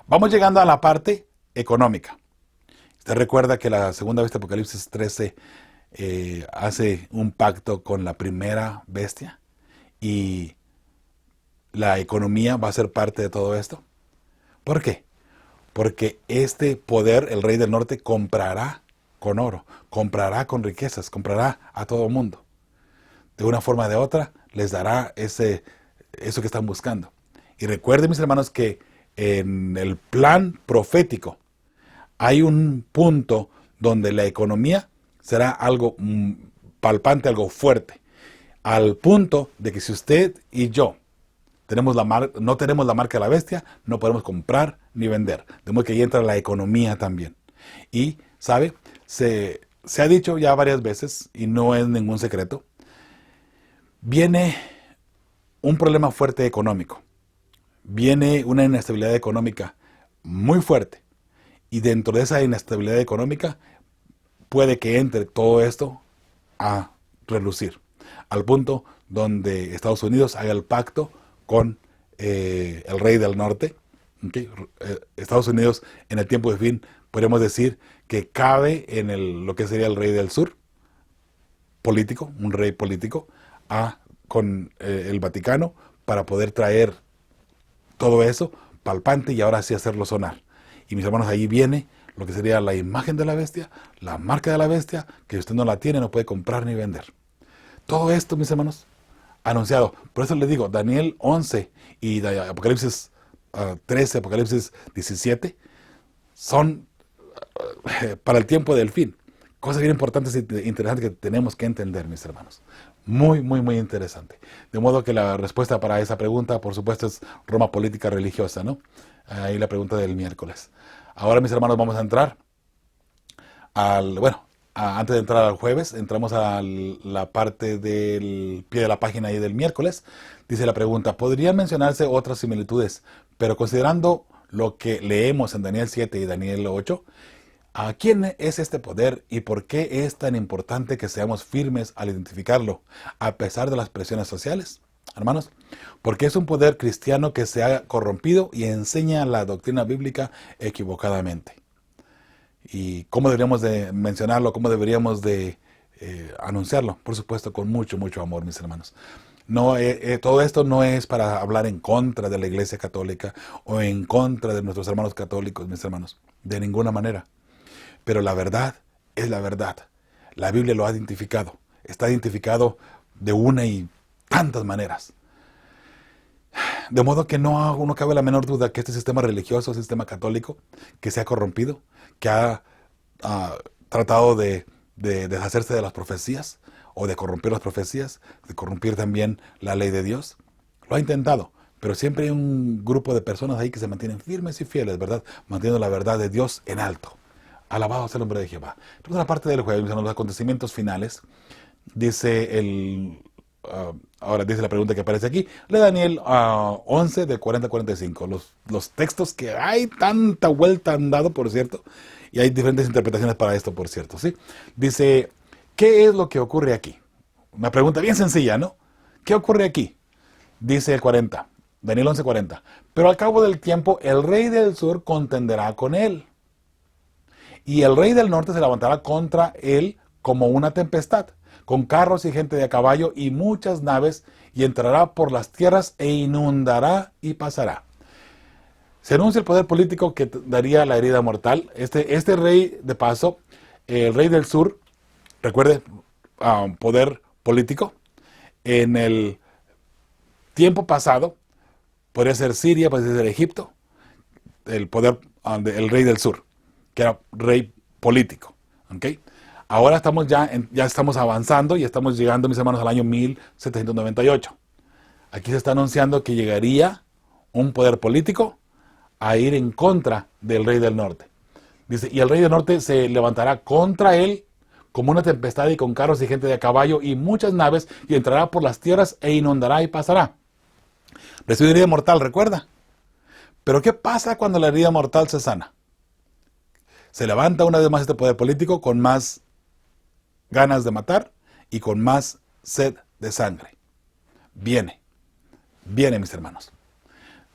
Vamos llegando a la parte económica. Usted recuerda que la segunda bestia, Apocalipsis 13, hace un pacto con la primera bestia, y la economía va a ser parte de todo esto. ¿Por qué? Porque este poder, el rey del norte, comprará con oro, comprará con riquezas, comprará a todo mundo. De una forma o de otra, les dará eso que están buscando. Y recuerden, mis hermanos, que en el plan profético hay un punto donde la economía será algo palpante, algo fuerte. Al punto de que si usted y yo no tenemos la marca de la bestia, no podemos comprar ni vender. De modo que ahí entra la economía también. Y, ¿sabe? Se ha dicho ya varias veces, y no es ningún secreto, viene un problema fuerte económico. Viene una inestabilidad económica muy fuerte. Y dentro de esa inestabilidad económica puede que entre todo esto a relucir. Al punto donde Estados Unidos haga el pacto con el rey del norte. ¿Okay? Estados Unidos en el tiempo de fin, podemos decir que cabe en lo que sería el rey del sur, político, un rey político, con el Vaticano, para poder traer todo eso palpante y ahora sí hacerlo sonar. Y mis hermanos, ahí viene lo que sería la imagen de la bestia, la marca de la bestia, que si usted no la tiene no puede comprar ni vender. Todo esto, mis hermanos, anunciado. Por eso les digo, Daniel 11 y Apocalipsis 13, Apocalipsis 17, son para el tiempo del fin. Cosas bien importantes e interesantes que tenemos que entender, mis hermanos. Muy, muy, muy interesante. De modo que la respuesta para esa pregunta, por supuesto, es Roma política religiosa, ¿no? Ahí la pregunta del miércoles. Ahora, mis hermanos, vamos a entrar antes de entrar al jueves, entramos a la parte del pie de la página ahí del miércoles. Dice la pregunta, ¿podrían mencionarse otras similitudes? Pero considerando lo que leemos en Daniel 7 y Daniel 8, ¿a quién es este poder y por qué es tan importante que seamos firmes al identificarlo, a pesar de las presiones sociales? hermanos? Porque es un poder cristiano que se ha corrompido y enseña la doctrina bíblica equivocadamente. ¿Y cómo deberíamos de mencionarlo? ¿Cómo deberíamos de anunciarlo? Por supuesto, con mucho, mucho amor, mis hermanos. No, todo esto no es para hablar en contra de la Iglesia Católica o en contra de nuestros hermanos católicos, mis hermanos. De ninguna manera. Pero la verdad es la verdad. La Biblia lo ha identificado. Está identificado de una y tantas maneras. De modo que no cabe la menor duda que este sistema religioso, sistema católico, que se ha corrompido, que ha tratado de deshacerse de las profecías, o de corromper las profecías, de corromper también la ley de Dios, lo ha intentado. Pero siempre hay un grupo de personas ahí que se mantienen firmes y fieles, ¿verdad? Manteniendo la verdad de Dios en alto. Alabado sea el nombre de Jehová. Entonces, la parte del jueves, en los acontecimientos finales, dice ahora dice la pregunta que aparece aquí, lee Daniel 11 de 40 a 45. Los textos que hay tanta vuelta han dado, por cierto, y hay diferentes interpretaciones para esto, por cierto, ¿sí? Dice, ¿qué es lo que ocurre aquí? Una pregunta bien sencilla, ¿no? ¿Qué ocurre aquí? Dice el 40, Daniel 11, 40. Pero al cabo del tiempo, el rey del sur contenderá con él, y el rey del norte se levantará contra él como una tempestad, con carros y gente de a caballo y muchas naves, y entrará por las tierras e inundará y pasará. Se anuncia el poder político que daría la herida mortal. Este rey, de paso, el rey del sur, recuerde, poder político, en el tiempo pasado, podría ser Siria, podría ser Egipto, el poder del rey del sur, que era rey político, ¿ok? Ahora estamos ya estamos avanzando y estamos llegando, mis hermanos, al año 1798. Aquí se está anunciando que llegaría un poder político a ir en contra del rey del norte. Dice, y el rey del norte se levantará contra él como una tempestad y con carros y gente de a caballo y muchas naves, y entrará por las tierras e inundará y pasará. Recibe herida mortal, ¿recuerda? Pero ¿qué pasa cuando la herida mortal se sana? Se levanta una vez más este poder político con más ganas de matar y con más sed de sangre. Viene, mis hermanos.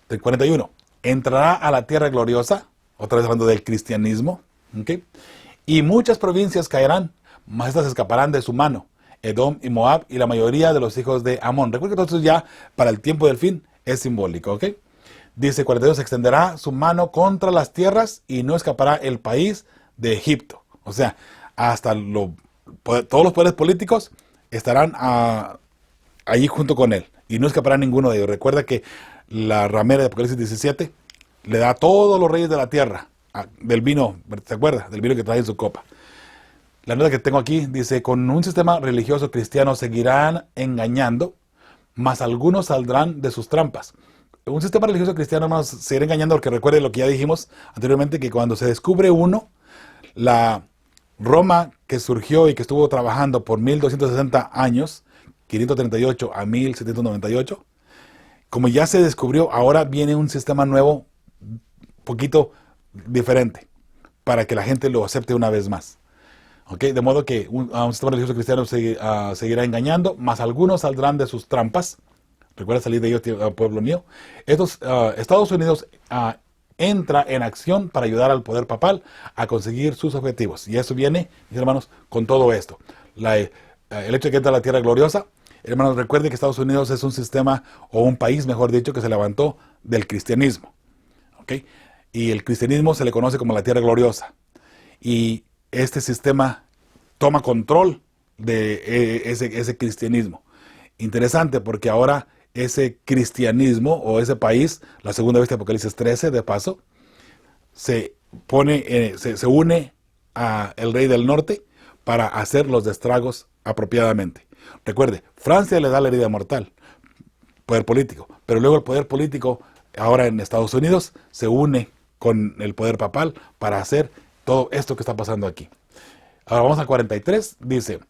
Del 41. Entrará a la tierra gloriosa, otra vez hablando del cristianismo, ¿okay? Y muchas provincias caerán, mas estas escaparán de su mano, Edom y Moab y la mayoría de los hijos de Amón. Recuerden que todo esto ya para el tiempo del fin es simbólico, ¿ok? Dice 42, extenderá su mano contra las tierras y no escapará el país de Egipto. O sea, hasta todos los poderes políticos estarán allí junto con él y no escapará ninguno de ellos. Recuerda que la ramera de Apocalipsis 17 le da a todos los reyes de la tierra del vino, ¿se acuerda? Del vino que trae en su copa. La nota que tengo aquí dice, con un sistema religioso cristiano seguirán engañando, mas algunos saldrán de sus trampas. Un sistema religioso cristiano nos seguirá engañando, porque recuerde lo que ya dijimos anteriormente, que cuando se descubre uno, la Roma que surgió y que estuvo trabajando por 1260 años, 538 a 1798, como ya se descubrió, ahora viene un sistema nuevo, poquito diferente, para que la gente lo acepte una vez más. ¿Okay? De modo que un sistema religioso cristiano seguirá engañando, mas algunos saldrán de sus trampas. Recuerda salir de ellos, pueblo mío. Estados Unidos entra en acción para ayudar al poder papal a conseguir sus objetivos. Y eso viene, mis hermanos, con todo esto. El hecho de que entra a la tierra gloriosa, hermanos, recuerden que Estados Unidos es un sistema, o un país, mejor dicho, que se levantó del cristianismo. ¿Okay? Y el cristianismo se le conoce como la tierra gloriosa. Y este sistema toma control de ese cristianismo. Interesante, porque ahora ese cristianismo o ese país, la segunda vez de Apocalipsis 13, de paso, se une al rey del norte para hacer los destragos apropiadamente. Recuerde, Francia le da la herida mortal, poder político, pero luego el poder político ahora en Estados Unidos se une con el poder papal para hacer todo esto que está pasando aquí. Ahora vamos al 43, dice,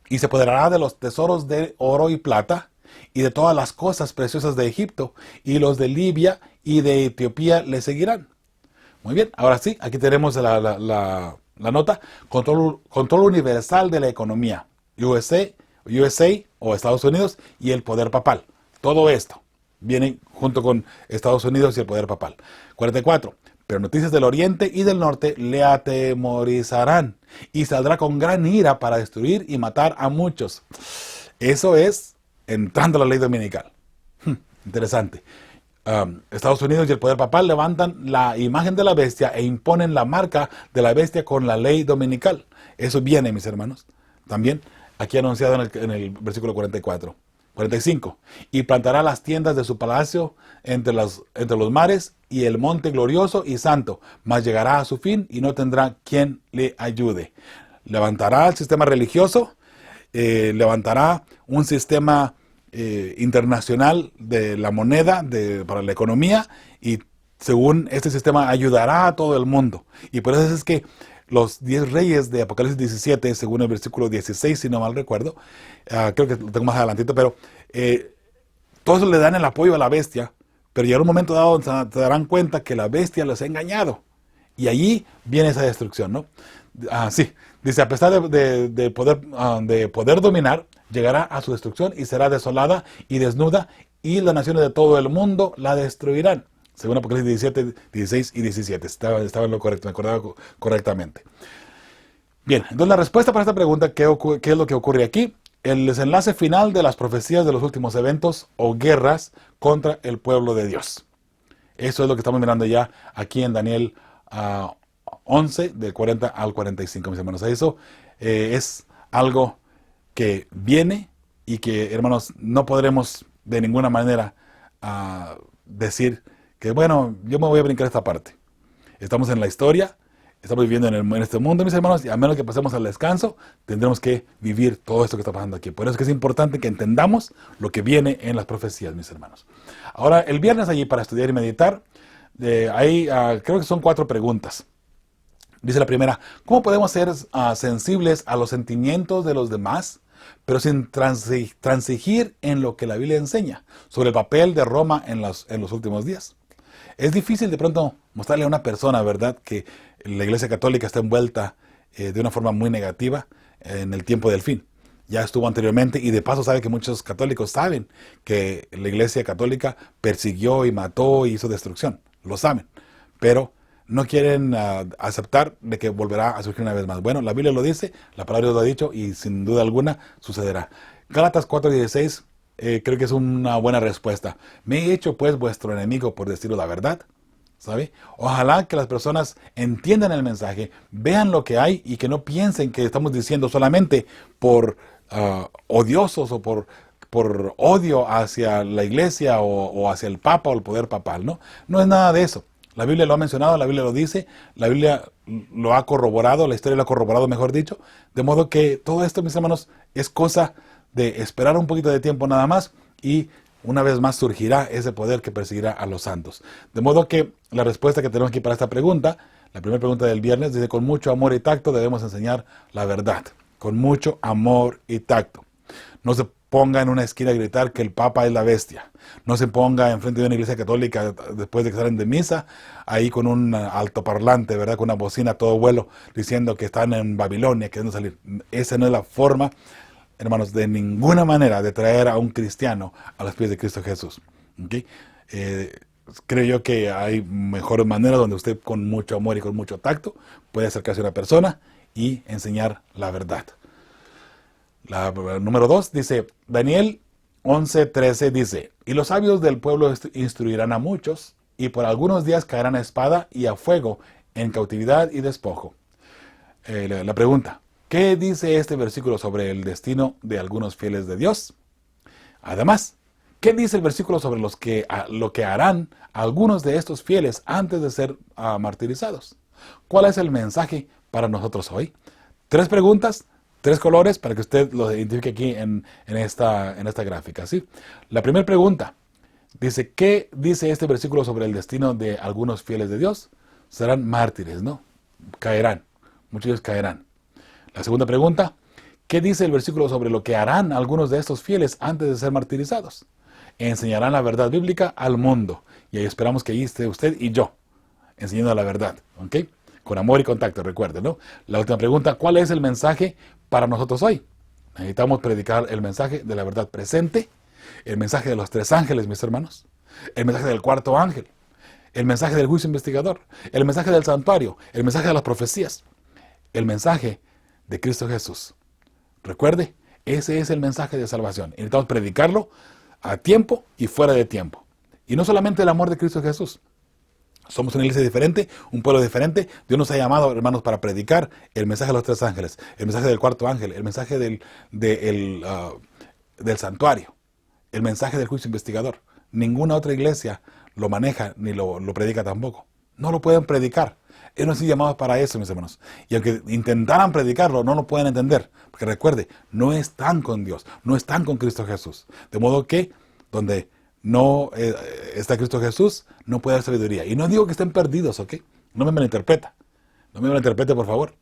y se apoderará de los tesoros de oro y plata y de todas las cosas preciosas de Egipto, y los de Libia y de Etiopía le seguirán. Muy bien, ahora sí, aquí tenemos la nota, control universal de la economía, USA o Estados Unidos, y el poder papal. Todo esto viene junto con Estados Unidos y el poder papal. 44. Pero noticias del oriente y del norte le atemorizarán y saldrá con gran ira para destruir y matar a muchos. Eso es entrando a la ley dominical. Interesante. Estados Unidos y el poder papal levantan la imagen de la bestia e imponen la marca de la bestia con la ley dominical. Eso viene, mis hermanos. También aquí anunciado en el versículo 44. 45. Y plantará las tiendas de su palacio entre los mares y el monte glorioso y santo, mas llegará a su fin y no tendrá quien le ayude. Levantará el sistema religioso, levantará un sistema internacional de la moneda para la economía, y según este sistema ayudará a todo el mundo. Y por eso es que los 10 reyes de Apocalipsis 17, según el versículo 16, si no mal recuerdo, creo que lo tengo más adelantito, pero todos le dan el apoyo a la bestia, pero llegará un momento dado donde se darán cuenta que la bestia los ha engañado. Y allí viene esa destrucción, ¿no? Sí, dice, a pesar de poder dominar, llegará a su destrucción y será desolada y desnuda, y las naciones de todo el mundo la destruirán. Según Apocalipsis 17, 16 y 17. Estaba en lo correcto, me acordaba correctamente. Bien, entonces la respuesta para esta pregunta, ¿qué es lo que ocurre aquí? El desenlace final de las profecías de los últimos eventos o guerras contra el pueblo de Dios. Eso es lo que estamos mirando ya aquí en Daniel 11, del 40 al 45, mis hermanos. Eso es algo que viene y que, hermanos, no podremos de ninguna manera decir que, bueno, yo me voy a brincar esta parte. Estamos en la historia, estamos viviendo en este mundo, mis hermanos, y a menos que pasemos al descanso, tendremos que vivir todo esto que está pasando aquí. Por eso es que es importante que entendamos lo que viene en las profecías, mis hermanos. Ahora, el viernes allí para estudiar y meditar, creo que son 4 preguntas. Dice la primera, ¿cómo podemos ser sensibles a los sentimientos de los demás, pero sin transigir en lo que la Biblia enseña sobre el papel de Roma en los últimos días? Es difícil de pronto mostrarle a una persona, ¿verdad?, que la Iglesia Católica está envuelta de una forma muy negativa en el tiempo del fin. Ya estuvo anteriormente, y de paso sabe que muchos católicos saben que la Iglesia Católica persiguió y mató y hizo destrucción. Lo saben, pero no quieren aceptar de que volverá a surgir una vez más. Bueno, la Biblia lo dice, la palabra de Dios lo ha dicho, y sin duda alguna sucederá. Gálatas 4:16 creo que es una buena respuesta. Me he hecho pues vuestro enemigo por decirlo la verdad. ¿Sabe? Ojalá que las personas entiendan el mensaje, vean lo que hay y que no piensen que estamos diciendo solamente por odiosos o por odio hacia la iglesia o hacia el papa o el poder papal. No es nada de eso. La Biblia lo ha mencionado, la Biblia lo dice, la Biblia lo ha corroborado, la historia lo ha corroborado, mejor dicho. De modo que todo esto, mis hermanos, es cosa de esperar un poquito de tiempo nada más, y una vez más surgirá ese poder que perseguirá a los santos. De modo que la respuesta que tenemos aquí para esta pregunta, la primera pregunta del viernes, dice: con mucho amor y tacto debemos enseñar la verdad. Con mucho amor y tacto. No se ponga en una esquina a gritar que el Papa es la bestia. No se ponga enfrente de una iglesia católica después de que salen de misa, ahí con un altoparlante, ¿verdad?, con una bocina a todo vuelo, diciendo que están en Babilonia, queriendo salir. Esa no es la forma, hermanos, de ninguna manera de traer a un cristiano a los pies de Cristo Jesús. ¿Okay? Creo yo que hay mejores maneras donde usted, con mucho amor y con mucho tacto, puede acercarse a una persona y enseñar la verdad. La número 2 dice, Daniel 11:13 dice: y los sabios del pueblo instruirán a muchos, y por algunos días caerán a espada y a fuego, en cautividad y despojo. La pregunta: ¿qué dice este versículo sobre el destino de algunos fieles de Dios? Además, ¿qué dice el versículo sobre lo que harán algunos de estos fieles antes de ser martirizados? ¿Cuál es el mensaje para nosotros hoy? 3 preguntas, 3 colores para que usted los identifique aquí en esta gráfica, ¿sí? La primera pregunta dice: ¿qué dice este versículo sobre el destino de algunos fieles de Dios? Serán mártires, ¿no? Caerán. Muchos de ellos caerán. La segunda pregunta: ¿qué dice el versículo sobre lo que harán algunos de estos fieles antes de ser martirizados? Enseñarán la verdad bíblica al mundo. Y ahí esperamos que ahí esté usted y yo, enseñando la verdad, ¿ok? Con amor y contacto, recuerden, ¿no? La última pregunta: ¿cuál es el mensaje para nosotros hoy? Necesitamos predicar el mensaje de la verdad presente, el mensaje de los 3 ángeles, mis hermanos, el mensaje del 4.º ángel, el mensaje del juicio investigador, el mensaje del santuario, el mensaje de las profecías, el mensaje de Cristo Jesús. Recuerde, ese es el mensaje de salvación. Y necesitamos predicarlo a tiempo y fuera de tiempo. Y no solamente el amor de Cristo Jesús. Somos una iglesia diferente, un pueblo diferente. Dios nos ha llamado, hermanos, para predicar el mensaje de los 3 ángeles, el mensaje del 4.º ángel, el mensaje del santuario, el mensaje del juicio investigador. Ninguna otra iglesia lo maneja ni lo predica tampoco. No lo pueden predicar. Ellos no están llamados para eso, mis hermanos. Y aunque intentaran predicarlo, no lo pueden entender. Porque recuerde, no están con Dios, no están con Cristo Jesús. De modo que, donde no está Cristo Jesús, no puede haber sabiduría. Y no digo que estén perdidos, ¿ok? No me malinterpreta. No me malinterprete, por favor.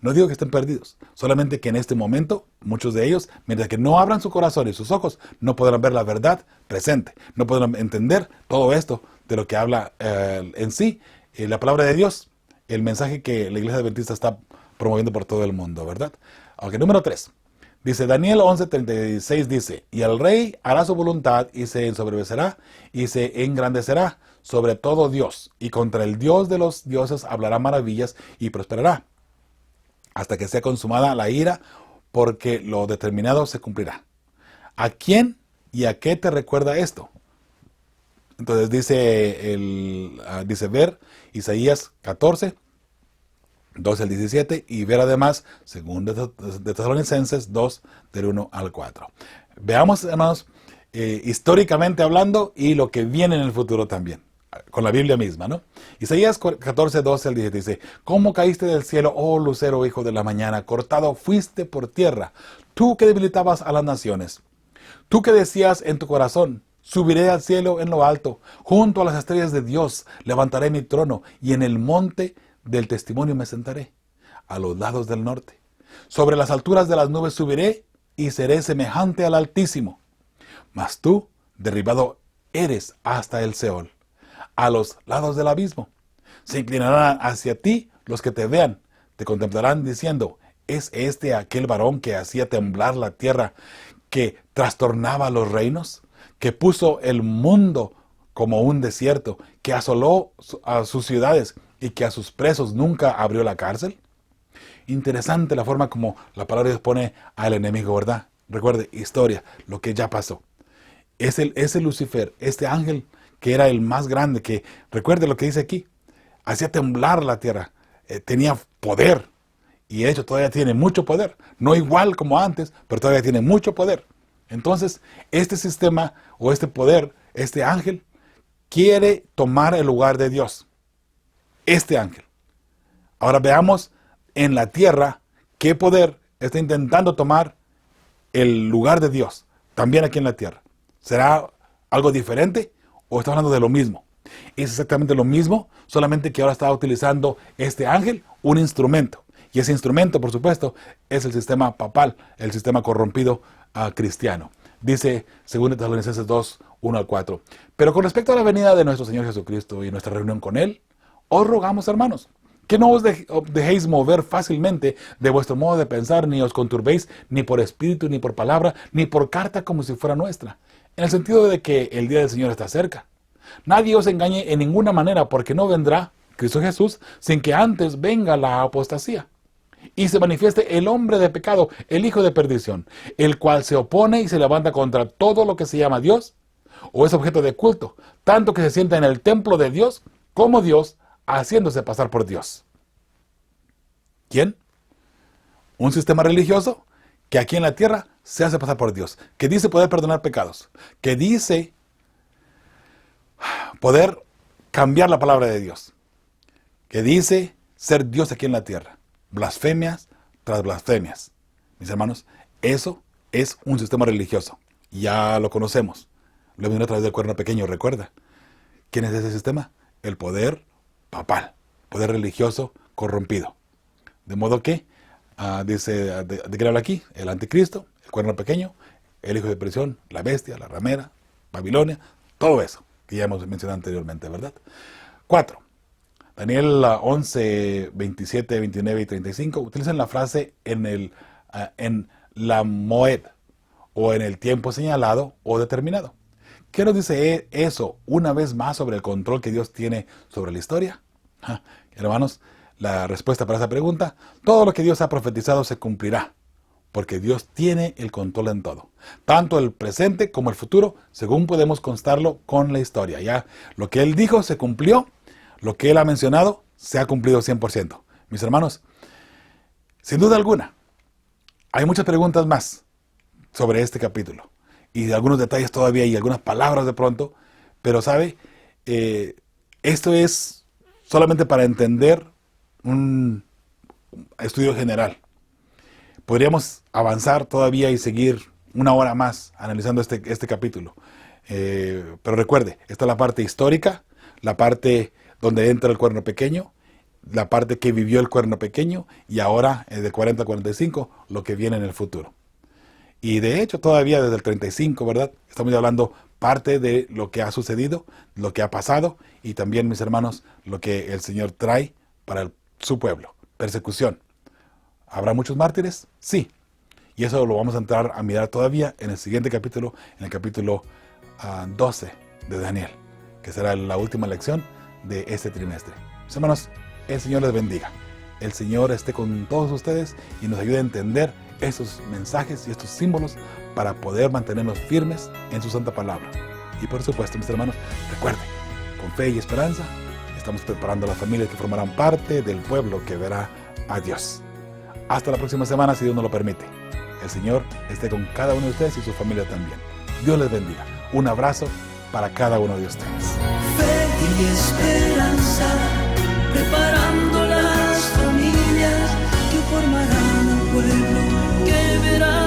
No digo que estén perdidos. Solamente que en este momento, muchos de ellos, mientras que no abran su corazón y sus ojos, no podrán ver la verdad presente. No podrán entender todo esto de lo que habla en sí la palabra de Dios. El mensaje que la iglesia adventista está promoviendo por todo el mundo, ¿verdad? Ok, número 3. Dice Daniel 11:36, dice, y el rey hará su voluntad y se ensoberbecerá y se engrandecerá sobre todo Dios, y contra el Dios de los dioses hablará maravillas y prosperará, hasta que sea consumada la ira, porque lo determinado se cumplirá. ¿A quién y a qué te recuerda esto? Entonces dice ver Isaías 14, 12 al 17, y ver además, según de Tesalonicenses 2, del 1 al 4. Veamos, hermanos, históricamente hablando, y lo que viene en el futuro también, con la Biblia misma, ¿no? Isaías 14, 12 al 17 dice, ¿cómo caíste del cielo, oh lucero, hijo de la mañana? Cortado fuiste por tierra, tú que debilitabas a las naciones. Tú que decías en tu corazón, subiré al cielo en lo alto, junto a las estrellas de Dios, levantaré mi trono, y en el monte del testimonio me sentaré, a los lados del norte. Sobre las alturas de las nubes subiré, y seré semejante al Altísimo. Mas tú, derribado eres hasta el Seol, a los lados del abismo. Se inclinarán hacia ti los que te vean, te contemplarán diciendo, ¿es este aquel varón que hacía temblar la tierra, que trastornaba los reinos, que puso el mundo como un desierto, que asoló a sus ciudades y que a sus presos nunca abrió la cárcel? Interesante la forma como la palabra de Dios pone al enemigo, ¿verdad? Recuerde, historia, lo que ya pasó. Ese Lucifer, este ángel que era el más grande, que recuerde lo que dice aquí, hacía temblar la tierra, tenía poder, y de hecho todavía tiene mucho poder, no igual como antes, pero todavía tiene mucho poder. Entonces, este sistema o este poder, este ángel, quiere tomar el lugar de Dios. Este ángel. Ahora veamos en la tierra qué poder está intentando tomar el lugar de Dios, también aquí en la tierra. ¿Será algo diferente o está hablando de lo mismo? Es exactamente lo mismo, solamente que ahora está utilizando este ángel un instrumento. Y ese instrumento, por supuesto, es el sistema papal, el sistema corrompido cristiano. Dice 2 Tesalonicenses 2, 1 al 4. Pero con respecto a la venida de nuestro Señor Jesucristo y nuestra reunión con Él, os rogamos, hermanos, que no os dejéis mover fácilmente de vuestro modo de pensar, ni os conturbéis ni por espíritu, ni por palabra, ni por carta como si fuera nuestra, en el sentido de que el día del Señor está cerca. Nadie os engañe en ninguna manera, porque no vendrá Cristo Jesús sin que antes venga la apostasía y se manifieste el hombre de pecado, el hijo de perdición, el cual se opone y se levanta contra todo lo que se llama Dios o es objeto de culto, tanto que se sienta en el templo de Dios como Dios, haciéndose pasar por Dios. ¿Quién? Un sistema religioso que aquí en la tierra se hace pasar por Dios, que dice poder perdonar pecados, que dice poder cambiar la palabra de Dios, que dice ser Dios aquí en la tierra. Blasfemias tras blasfemias. Mis hermanos, eso es un sistema religioso. Ya lo conocemos. Lo hemos visto a través del cuerno pequeño, recuerda. ¿Quién es ese sistema? El poder papal, poder religioso corrompido. De modo que, dice, ¿de qué habla aquí? El anticristo, el cuerno pequeño, el hijo de perdición, la bestia, la ramera, Babilonia, todo eso que ya hemos mencionado anteriormente, ¿verdad? 4. Daniel 11, 27, 29 y 35 utilizan la frase en la Moed o en el tiempo señalado o determinado. ¿Qué nos dice eso una vez más sobre el control que Dios tiene sobre la historia? Hermanos, la respuesta para esa pregunta: todo lo que Dios ha profetizado se cumplirá, porque Dios tiene el control en todo, tanto el presente como el futuro, según podemos constarlo con la historia. Ya lo que Él dijo se cumplió, lo que Él ha mencionado se ha cumplido 100%. Mis hermanos, sin duda alguna, hay muchas preguntas más sobre este capítulo, y algunos detalles todavía y algunas palabras de pronto, pero ¿sabe? Esto es solamente para entender un estudio general. Podríamos avanzar todavía y seguir una hora más analizando este capítulo. Pero recuerde, esta es la parte histórica, la parte donde entra el cuerno pequeño, la parte que vivió el cuerno pequeño, y ahora de 40 a 45, lo que viene en el futuro. Y de hecho todavía desde el 35, ¿verdad? Estamos hablando parte de lo que ha sucedido, lo que ha pasado, y también, mis hermanos, lo que el Señor trae para su pueblo. Persecución. ¿Habrá muchos mártires? Sí. Y eso lo vamos a entrar a mirar todavía en el siguiente capítulo, en el capítulo 12 de Daniel, que será la última lección de este trimestre. Mis hermanos, el Señor les bendiga. El Señor esté con todos ustedes y nos ayude a entender esos mensajes y estos símbolos para poder mantenernos firmes en su santa palabra. Y por supuesto, mis hermanos, recuerden, con fe y esperanza, estamos preparando a las familias que formarán parte del pueblo que verá a Dios. Hasta la próxima semana, si Dios nos lo permite. El Señor esté con cada uno de ustedes y su familia también. Dios les bendiga. Un abrazo para cada uno de ustedes. Fe y esperanza, preparando las familias que formarán un pueblo que verá